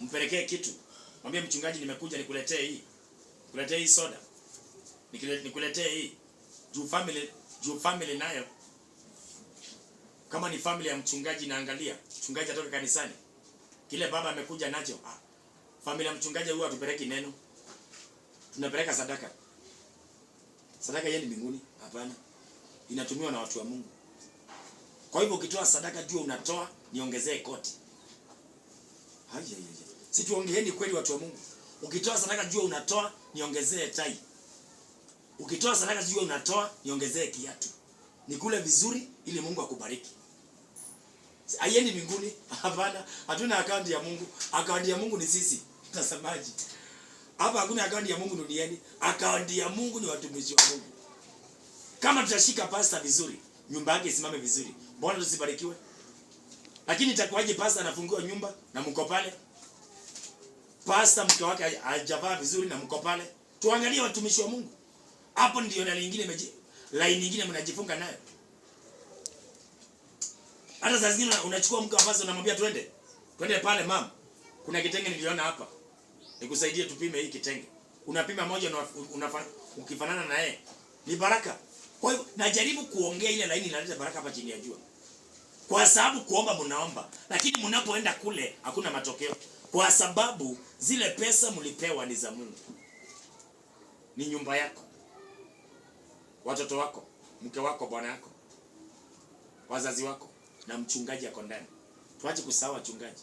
Mpelekee kitu. Mwambie mchungaji nimekuja nikuletee hii. Nikuletee hii soda. Nikuletee hii. Juu family nayo. Kama ni family ya mchungaji naangalia. Mchungaji atoka kanisani. Kile baba amekuja nacho. Familia ya mchungaji huwa hatupeleki neno. Tunapeleka sadaka. Sadaka yendi mbinguni? Hapana. Inatumiwa na watu wa Mungu. Kwa hivyo ukitoa sadaka jua unatoa, niongezee koti. Haya. Si tuongeeni kweli watu wa Mungu. Ukitoa sadaka jua unatoa, niongezee tai. Ukitoa sadaka jua unatoa, niongezee kiatu. Nikule vizuri ili Mungu akubariki. Haiendi mbinguni? Hapana. Hatuna akaunti ya Mungu. Akaunti ya Mungu ni sisi. Mtazamaji. Hapa hakuna akaunti ya Mungu duniani. Akaunti ya Mungu ni watumishi wa Mungu. Kama tutashika pasta vizuri, nyumba yake isimame vizuri, mbona tusibarikiwe? Lakini itakuwaje pasta anafungua nyumba na mko pale? Pasta mke wake hajavaa vizuri na mko pale? Tuangalie watumishi wa Mungu. Hapo ndio na lingine line nyingine mnajifunga nayo. Hata saa zingine unachukua mke wa pasta unamwambia twende. Twende pale mama. Kuna kitenge niliona hapa. Nikusaidie tupime hii kitenge. Unapima moja na ukifanana na yeye. Ni baraka. Kwa hiyo najaribu kuongea ile laini inaleta baraka hapa chini ya jua. Kwa sababu kuomba mnaomba, lakini mnapoenda kule hakuna matokeo. Kwa sababu zile pesa mlipewa ni za Mungu. Ni nyumba yako. Watoto wako, mke wako, bwana yako, wazazi wako na mchungaji ako ndani. Tuache kusahau wachungaji.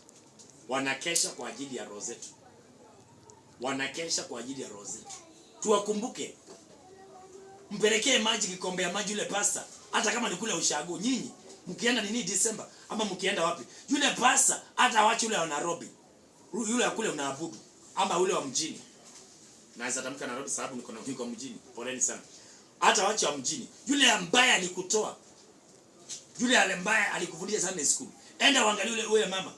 Wanakesha kwa ajili ya roho zetu. wanakesha kwa ajili ya roho zetu. Tuwakumbuke. Mpelekee maji, kikombe ya maji yule pasta, hata kama ni kule ushago. Nyinyi mkienda nini December ama mkienda wapi, yule pasta hata wacha yule wa Nairobi, yule kule unaabudu, ama yule wa mjini. Naweza tamka Nairobi sababu niko mjini. Poleni sana. Hata wacha wa mjini, yule ambaye alikutoa, yule ambaye alikufundisha Sunday school, enda uangalie yule mama,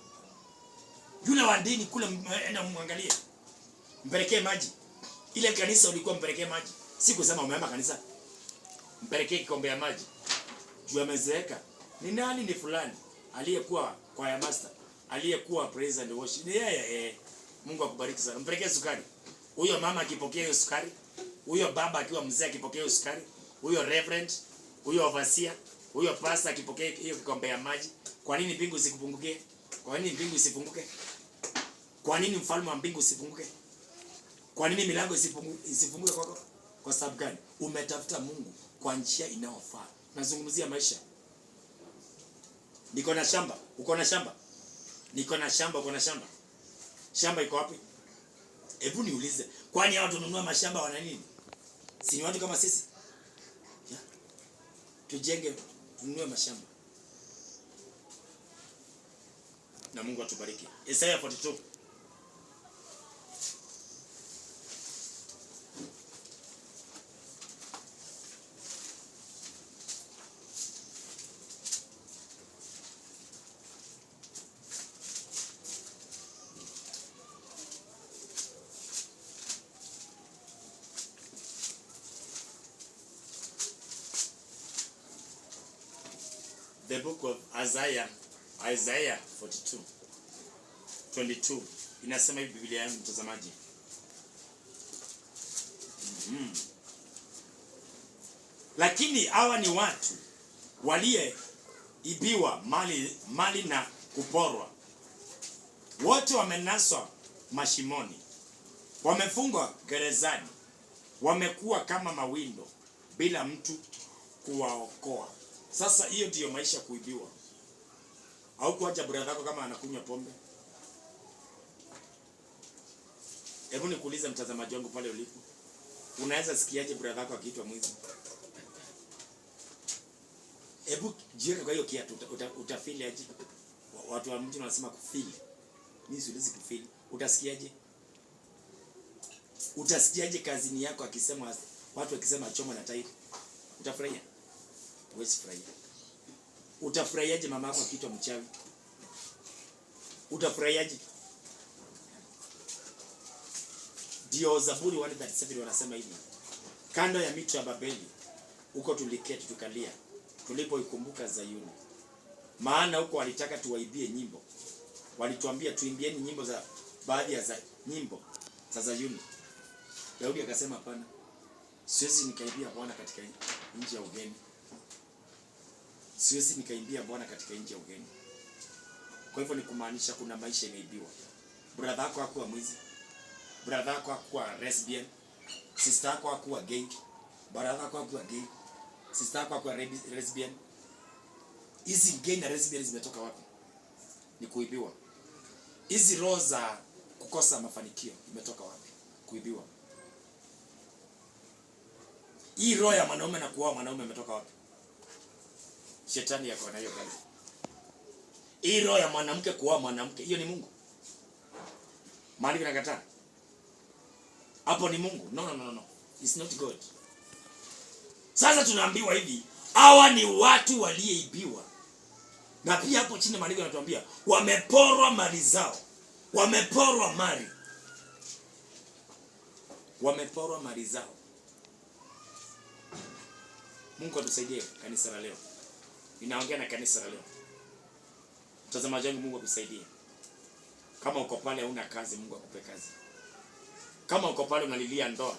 yule wa dini kule, enda muangalie. Mpelekee maji. Ile kanisa ulikuwa mpelekee maji. Si kusema umeama kanisa. Mpelekee kikombe ya maji. Juu amezeeka. Ni nani? Ni fulani aliyekuwa choir master, aliyekuwa praise and worship. Ni yeye. Mungu akubariki sana. Mpelekee sukari. Huyo mama akipokea hiyo sukari, huyo baba akiwa mzee akipokea hiyo sukari, huyo reverend, huyo overseer, huyo pastor akipokea hiyo kikombe ya maji. Kwa nini mbingu zikupungukie? Kwa nini mbingu isifunguke? Kwa nini mfalme wa mbingu usifunguke? Kwa nini milango isifunguke kwako? Kwa sababu gani? Umetafuta Mungu kwa njia inayofaa. Nazungumzia maisha. Niko na shamba, uko na shamba. Niko na shamba, uko na shamba. Shamba iko wapi? Hebu niulize, kwani hao tununua mashamba wana nini? Si ni watu kama sisi? Ya. Tujenge, tununue mashamba. Na Mungu atubariki. Isaiah 42. The book of Isaiah 42:22 inasema hivi Biblia yangu mtazamaji. Lakini hawa ni watu waliyeibiwa mali na kuporwa. Wote wamenaswa mashimoni, wamefungwa gerezani, wamekuwa kama mawindo bila mtu kuwaokoa. Sasa hiyo ndiyo maisha kuibiwa. Au kuacha brother yako kama anakunywa pombe. Hebu nikuulize mtazamaji wangu pale ulipo. Unaweza sikiaje brother yako akiitwa mwizi? Hebu jiweke kwa hiyo kiatu, utafeel aje? Watu wa mjini wanasema kufeel. Mimi siwezi kufeel. Utasikiaje? Utasikiaje kazini yako akisema, watu wakisema choma na tairi? Utafurahia? Huwezi furahia. Utafurahiaje mama yako akiitwa mchawi? Utafurahiaje? Ndio Zaburi 137 wanasema hivi. Kando ya mito ya Babeli, huko tuliketi tukalia, tulipoikumbuka Zayuni. Maana huko walitaka tuwaibie nyimbo. Walituambia tuimbieni nyimbo za baadhi ya nyimbo za Zayuni. Daudi akasema hapana. Siwezi nikaibia Bwana katika nchi ya ugeni. Siwezi nikaimbia Bwana katika nchi ya ugeni. Kwa hivyo ni kumaanisha kuna maisha imeibiwa. Brother yako hakuwa mwizi. Brother yako hakuwa lesbian. Sister yako hakuwa gay. Brother yako hakuwa gay. Sister yako hakuwa lesbian. Hizi gay na lesbian zimetoka wapi? Ni kuibiwa. Hizi roho za kukosa mafanikio imetoka wapi? Kuibiwa. Hii roho ya mwanaume na kuoa mwanaume imetoka wapi? Shetani yako na hiyo kazi. Hii roho ya mwanamke kuoa mwanamke, hiyo ni Mungu? Maandiko yanakataa. Hapo ni Mungu? No. It's not God. Sasa tunaambiwa hivi, hawa ni watu waliyeibiwa. Na pia hapo chini maandiko yanatuambia wameporwa mali zao. Wameporwa mali. Wameporwa mali zao. Mungu atusaidie kanisa la leo. Ninaongea na kanisa la leo. Mtazamaji wangu, Mungu akusaidie. Kama uko pale huna kazi, Mungu akupe kazi. Kama uko pale unalilia ndoa,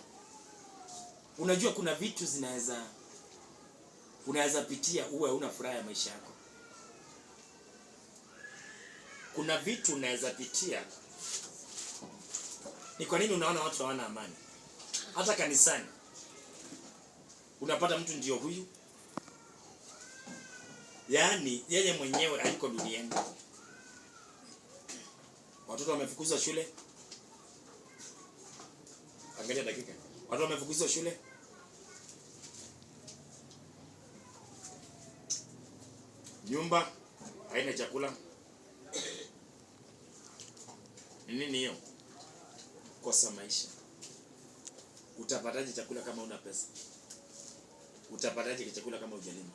unajua kuna vitu unaweza pitia uwe una furaha ya maisha yako. Kuna vitu unaweza pitia. Ni kwa nini unaona watu hawana amani? Hata kanisani unapata mtu ndio huyu, yaani yeye mwenyewe hayuko duniani. Watoto wamefukuzwa shule, Angalia dakika. Watu wamefukuzwa shule. Nyumba haina chakula. Nini hiyo? Kosa maisha. Utapataje chakula kama una pesa? Utapataje chakula kama hujalima?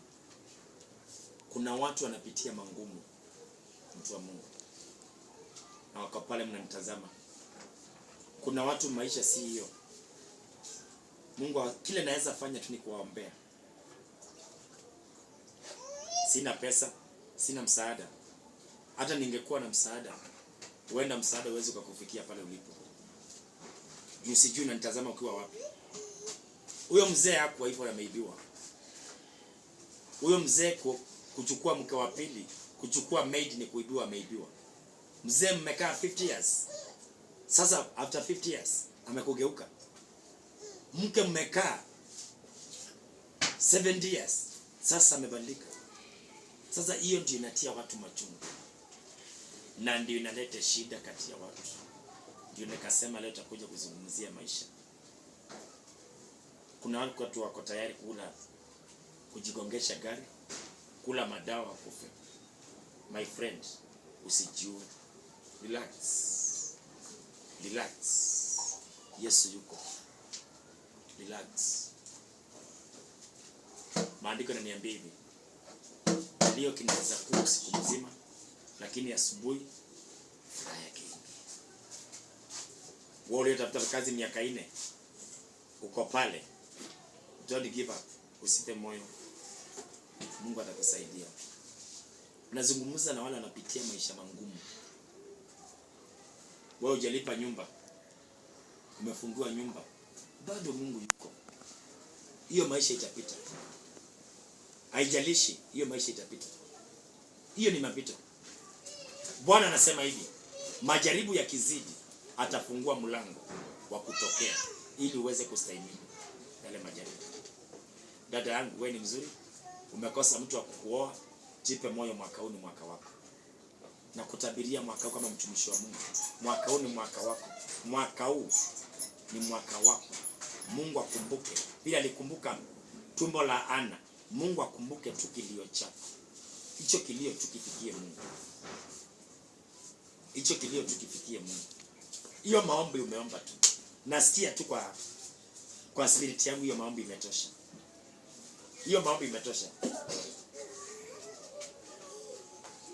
Kuna watu wanapitia mangumu, mtu wa Mungu, na wako pale mnanitazama. Kuna watu maisha si hiyo. Mungu kile naweza fanya tu ni kuwaombea. Sina pesa, sina msaada. Hata ningekuwa na msaada, huenda msaada uweze kukufikia pale ulipo. Juu sijui unanitazama ukiwa wapi. Huyo mzee hapo hivyo ameibiwa. Huyo mzee kuchukua mke wa pili, kuchukua maid ni kuibiwa, ameibiwa. Mzee mmekaa 50 years. Sasa after 50 years amekugeuka. Mke mmekaa 70 years. Sasa amebadilika. Sasa hiyo ndio inatia watu machungu. Na ndio inaleta shida kati ya watu. Ndio nikasema leo tutakuja kuzungumzia maisha. Kuna watu wako tayari kujigongesha gari, kula madawa kufe. My friend, usijue. Relax. Relax. Yesu yuko. Relax. Maandiko yananiambia hivi. Leo kinaweza kuwa usiku mzima, lakini asubuhi furaha yake. Wewe uliyetafuta kazi miaka 4 uko pale. Don't give up. Usife moyo. Mungu atakusaidia. Unazungumza na wale wanapitia maisha magumu. Wewe hujalipa nyumba. Umefungua nyumba. Bado Mungu yuko. Hiyo maisha itapita. Haijalishi, hiyo maisha itapita. Hiyo ni mapito. Bwana anasema hivi, majaribu yakizidi atafungua mlango wa kutokea ili uweze kustahimili yale majaribu. Dada yangu, wewe ni mzuri. Umekosa mtu wa kukuoa, jipe moyo, mwaka huu ni mwaka wako. Na kutabiria mwaka huu kama mtumishi wa Mungu. Mwaka huu ni mwaka wako. Mwaka huu ni mwaka wako. Mungu akumbuke. Pia alikumbuka tumbo la Ana. Mungu akumbuke tu kilio chako. Hicho kilio tukifikie Mungu. Hicho kilio tukifikie Mungu. Hiyo maombi umeomba tu. Nasikia tu kwa spirit yangu hiyo maombi imetosha. Hiyo maombi imetosha.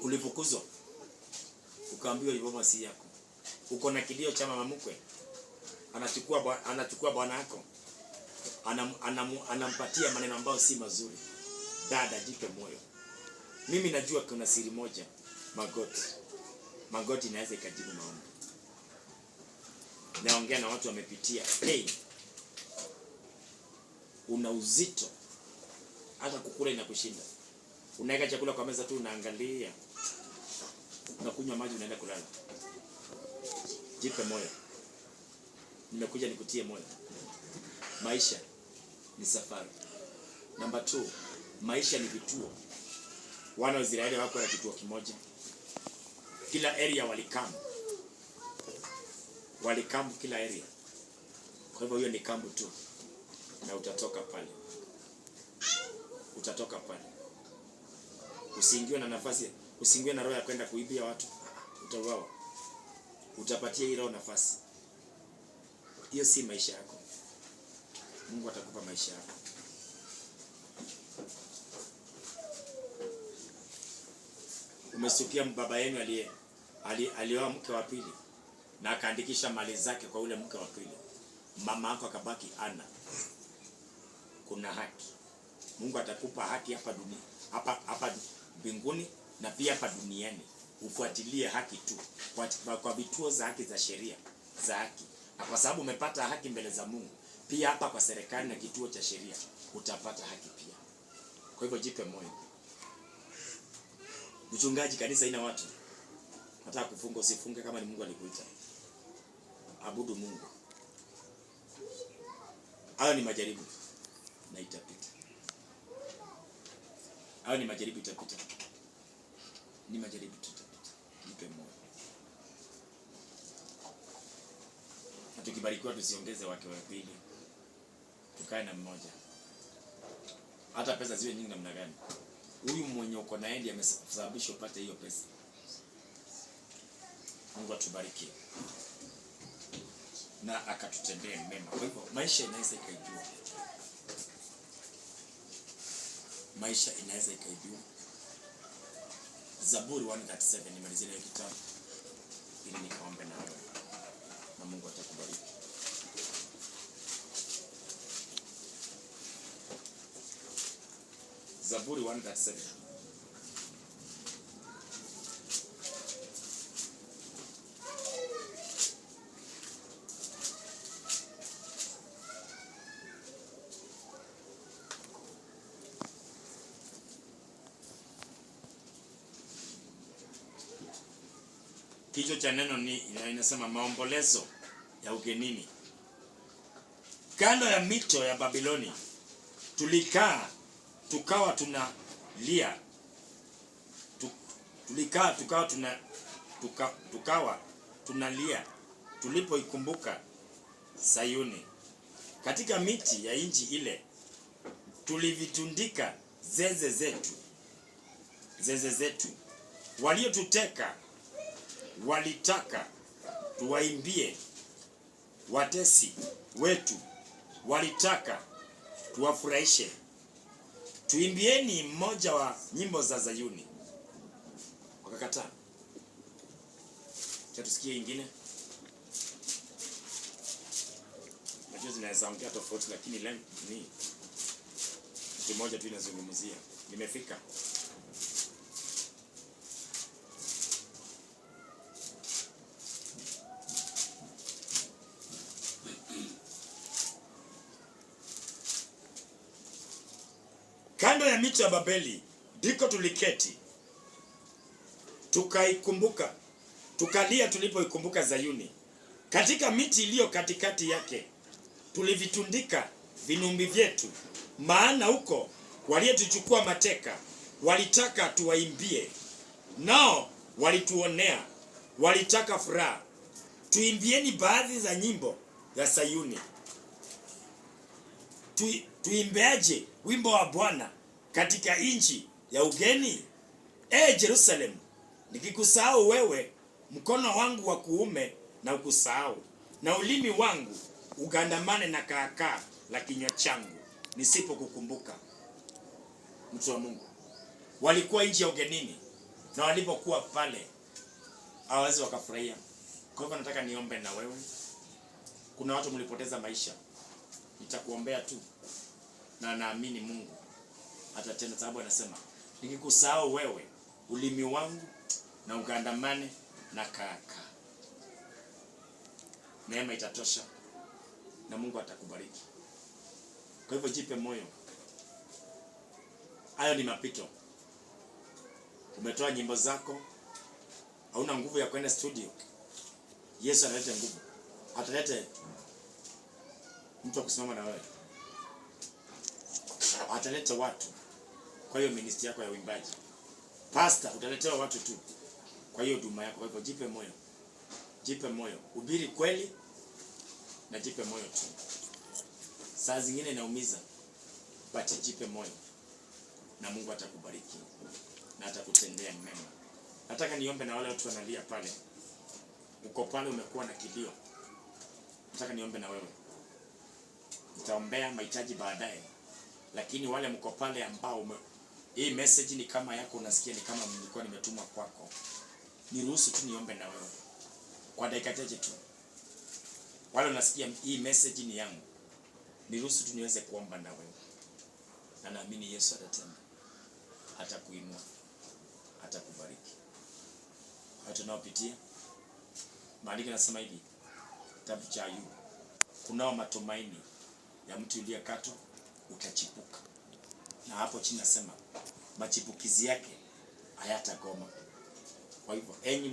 Ulifukuzwa. Ukaambiwa hivyo si yako. Uko na kilio cha mama mkwe. Anachukua bwana yako. Anampatia maneno ambayo si mazuri. Dada, jipe moyo. Mimi najua kuna siri moja, magoti. Magoti inaweza ikajibu maombi. Naongea na watu wamepitia pain. Una uzito. Hata kukula inakushinda. Unaweka chakula kwa meza tu unaangalia. Unakunywa maji unaenda kulala. Jipe moyo. Nimekuja nikutie moyo. Maisha ni safari. Number 2, maisha ni vituo. Wana wa Israeli wako na kituo kimoja. Kila area walikambu kila area. Kwa hivyo hiyo ni kambu tu. Na utatoka pale. Utatoka pale. Usiingiwe na nafasi, usiingiwe na roho ya kwenda kuibia watu. Utauawa. Utapatia hilo nafasi. Hiyo si maisha yako. Mungu atakupa maisha yako. Umesikia baba yenu alioa mke wa pili na akaandikisha mali zake kwa ule mke wa pili. Mama yako akabaki Ana. Kuna haki. Mungu atakupa haki hapa dunia, hapa mbinguni na pia hapa duniani. Ufuatilie haki tu kwa vituo za haki za sheria za haki. Na kwa sababu umepata haki mbele za Mungu, pia hapa kwa serikali na kituo cha sheria utapata haki pia. Kwa hivyo jipe moyo. Mchungaji, kanisa ina watu. Nataka kufunga, usifunge kama ni Mungu alikuita. Abudu Mungu. Hayo ni majaribu na itapita. Hayo ni majaribu, itapita. Ni majaribu, tutapita. Jipe moyo. tukibarikiwa tusiongeze wake wa pili, tukae na mmoja. Hata pesa ziwe nyingi namna gani, huyu mwenye uko na ndiye amesababisha upate hiyo pesa. Mungu atubariki na akatutendee mema. Kwa hivyo maisha inaweza ikaibiwa, maisha inaweza ikaibiwa. Zaburi 137 nimalizia hiyo kitabu ili nikaombe na wewe na Mungu atakubariki. Zaburi 137. Kichwa cha neno ni inasema maombolezo ya ugenini. Kando ya mito ya Babiloni tulikaa tukawa tunalia, tukawa tunalia tulipoikumbuka Sayuni. Katika miti ya inji ile tulivitundika zeze zetu. Waliotuteka walitaka tuwaimbie, watesi wetu walitaka tuwafurahishe. Tuimbieni mmoja wa nyimbo za Zayuni. Wakakataa. Tusikie ingine. Najua zinaweza ongea tofauti, lakini leo ni kimoja tu inazungumzia. Nimefika. Kando ya mito ya Babeli ndiko tuliketi tukaikumbuka, tukalia tulipoikumbuka Zayuni. Katika miti iliyo katikati yake tulivitundika vinumbi vyetu, maana huko waliotuchukua mateka walitaka tuwaimbie, nao walituonea, walitaka furaha. Tuimbieni baadhi za nyimbo za Sayuni. Tuimbeaje wimbo wa Bwana katika inchi ya ugeni? Jerusalem, nikikusahau wewe, mkono wangu wa kuume na ukusahau, na ulimi wangu ugandamane na kaakaa la kinywa changu nisipokukumbuka. Mtu wa Mungu, walikuwa inchi ya ugenini, na walipokuwa pale hawawezi wakafurahia. Kwa hivyo nataka niombe na wewe. Kuna watu mlipoteza maisha, nitakuombea tu na naamini Mungu atatenda, sababu anasema nikikusahau wewe, ulimi wangu na ugandamane na kaka. Neema itatosha na Mungu atakubariki. Kwa hivyo jipe moyo. Hayo ni mapito. Umetoa nyimbo zako, hauna nguvu ya kwenda studio. Yesu analeta nguvu. Atalete mtu kusimama na wewe. Ataleta watu kwa hiyo ministry yako ya uimbaji. Pastor, utaletewa watu tu kwa hiyo huduma yako. Kwa hivyo jipe moyo. Jipe moyo. Hubiri kweli na jipe moyo tu. Saa zingine inaumiza, but jipe moyo na Mungu atakubariki na atakutendea mema. Nataka niombe na wale watu wanalia pale. Uko pale umekuwa na kilio. Nataka niombe na wewe. Nitaombea mahitaji baadaye. Lakini wale mko pale ambao hii message ni kama yako, unasikia ni kama nilikuwa nimetumwa kwako, niruhusu tu niombe na wewe kwa dakika chache tu. Wale unasikia hii message ni yangu, niruhusu tu niweze kuomba na wewe. Na naamini Yesu atatenda, atakuinua, atakubariki. Hata tunaopitia maandiko yanasema hivi, kitabu cha Ayubu, kunao matumaini ya mtu aliyekatwa utachipuka. Na hapo chini nasema machipukizi yake hayatagoma. Kwa hivyo enyi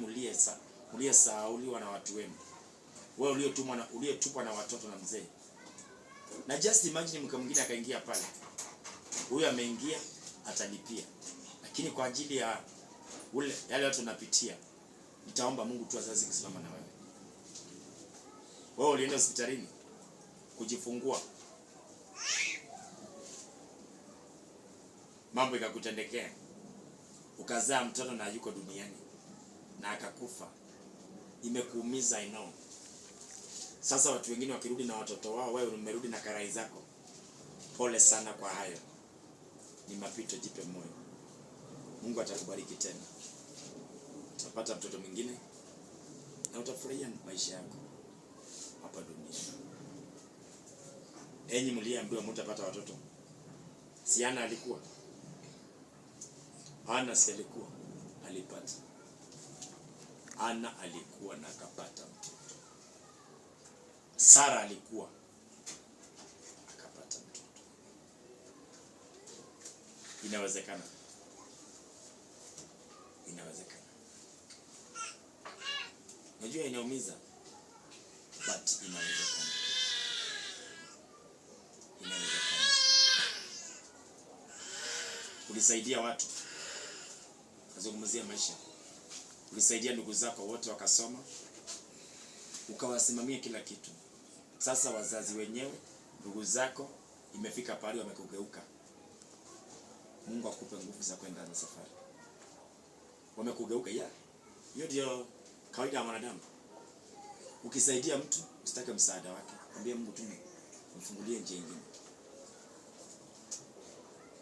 mliyesahauliwa na watu wenu, wewe uliyetupwa na watoto na mzee. Na just imagine mke mwingine akaingia pale. Huyu ameingia atalipia. Lakini kwa ajili ya yale watu tunapitia, nitaomba Mungu tu azazi kusimama na wewe. Wewe ulienda hospitalini kujifungua, mambo ikakutendekea, ukazaa mtoto na yuko duniani na akakufa, imekuumiza, I know. Sasa watu wengine wakirudi na watoto wao, wewe umerudi na karai zako. Pole sana kwa hayo, ni mapito, jipe moyo. Mungu atakubariki tena, utapata mtoto mwingine na utafurahia maisha yako hapa duniani. Enyi mliambiwa mtapata watoto, si Ana alikuwa? Ana si alikuwa? Alipata. Ana alikuwa na akapata mtoto. Sara alikuwa akapata mtoto. Inawezekana. Inawezekana. Najua inaumiza, but inawezekana. Inawezekana. Ulisaidia watu, nazungumzia maisha. Ulisaidia ndugu zako wote wakasoma, ukawasimamia kila kitu. Sasa wazazi wenyewe, ndugu zako, imefika pale wamekugeuka. Mungu akupe nguvu za kwenda na safari. Wamekugeuka, ya. Hiyo ndio kawaida ya mwanadamu. Ukisaidia mtu, usitake msaada wake. Mwambie Mungu tu mfungulie njia nyingine.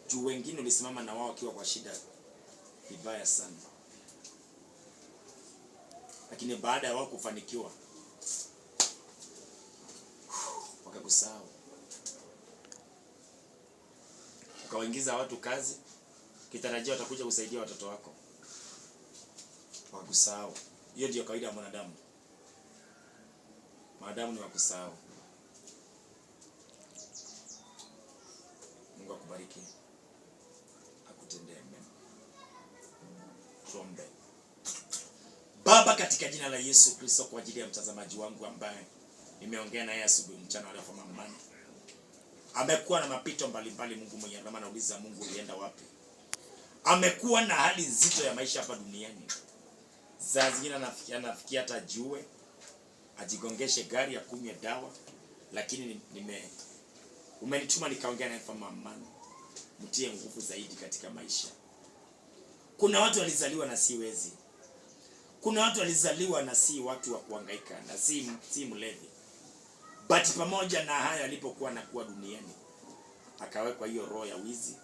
Juu wengine ulisimama na wao wakiwa kwa shida vibaya sana, lakini baada ya wao kufanikiwa wakakusahau. Ukawaingiza watu kazi, kitarajia watakuja kusaidia watoto wako, wakakusahau. Hiyo ndio kawaida ya mwanadamu. Mwanadamu ni wakusahau. Mungu akubariki, akutendee mema. Tuombe. Baba, katika jina la Yesu Kristo, kwa ajili ya mtazamaji wangu ambaye nimeongea naye asubuhi mchana wa leo kwa mamani, amekuwa na mapito mbalimbali. Mungu mwenye rehema, nauliza Mungu ulienda wapi? Amekuwa na hali nzito ya maisha hapa duniani. Saa zingine anafikia hata jue ajigongeshe gari ya kunywa dawa, lakini umenituma nikaongea naye kwa mamani, mtie nguvu zaidi katika maisha. Kuna watu walizaliwa na si wezi. Kuna watu walizaliwa na si watu wa kuhangaika, na si mlevi. But pamoja na haya, alipokuwa anakuwa duniani, akawekwa hiyo roho ya wizi,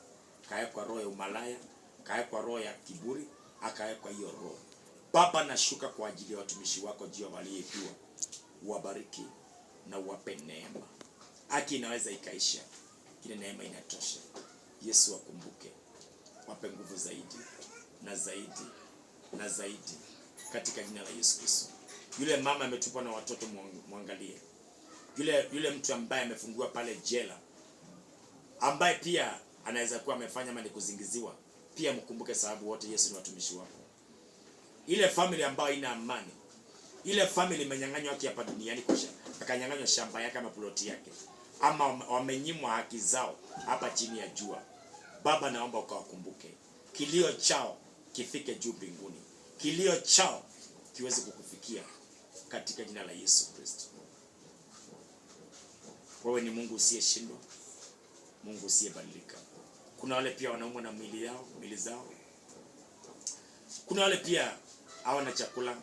akawekwa roho ya umalaya, akawekwa roho ya kiburi, akawekwa hiyo roho. Baba, nashuka kwa ajili ya watumishi wako jio waliyejua. Uwabariki na uwape neema. Haki inaweza ikaisha, kile neema inatosha. Yesu wakumbuke, wape nguvu zaidi na zaidi na zaidi katika jina la Yesu Kristo. Yule mama ametupwa na watoto, muangalie. Yule mtu ambaye amefungua pale jela, ambaye pia anaweza kuwa amefanya mali kuzingiziwa, pia mkumbuke, sababu wote Yesu ni watumishi wako. Ile family ambayo ina amani, ile family imenyang'anywa haki hapa duniani, akanyang'anywa shamba yake ama ploti yake, ama wamenyimwa haki zao hapa chini ya jua. Baba, naomba ukawakumbuke. Kilio chao kifike juu mbinguni. Kilio chao kiweze kukufikia katika jina la Yesu Kristo. Wewe ni Mungu usiyeshindwa, Mungu usiyebadilika. Kuna wale pia wanaumwa na mwili zao. Kuna wale pia hawana chakula,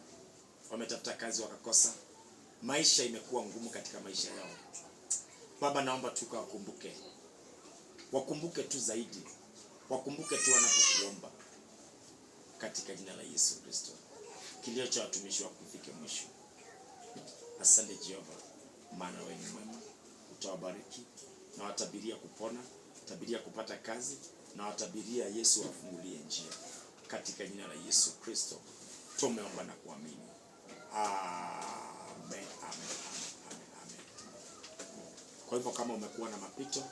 wametafuta kazi wakakosa. Maisha imekuwa ngumu katika maisha yao. Baba, naomba tu wakumbuke. Wakumbuke tu zaidi. Wakumbuke tu wanapokuomba katika jina la Yesu Kristo. Kilio cha watumishi wako kifike mwisho. Asante Jehova, maana wewe ni mwema. Utawabariki na watabiria kupona, watabiria kupata kazi, na watabiria Yesu afungulie njia katika jina la Yesu Kristo. Tumeomba na kuamini. Amen, amen, amen, amen. Kwa hivyo kama umekuwa na mapito,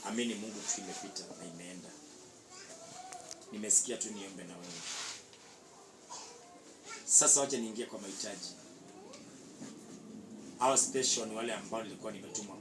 amini Mungu tu imepita na imeenda. Nimesikia tu niombe na wewe. Sasa wacha niingie kwa mahitaji. Our special ni wale ambao nilikuwa nimetumwa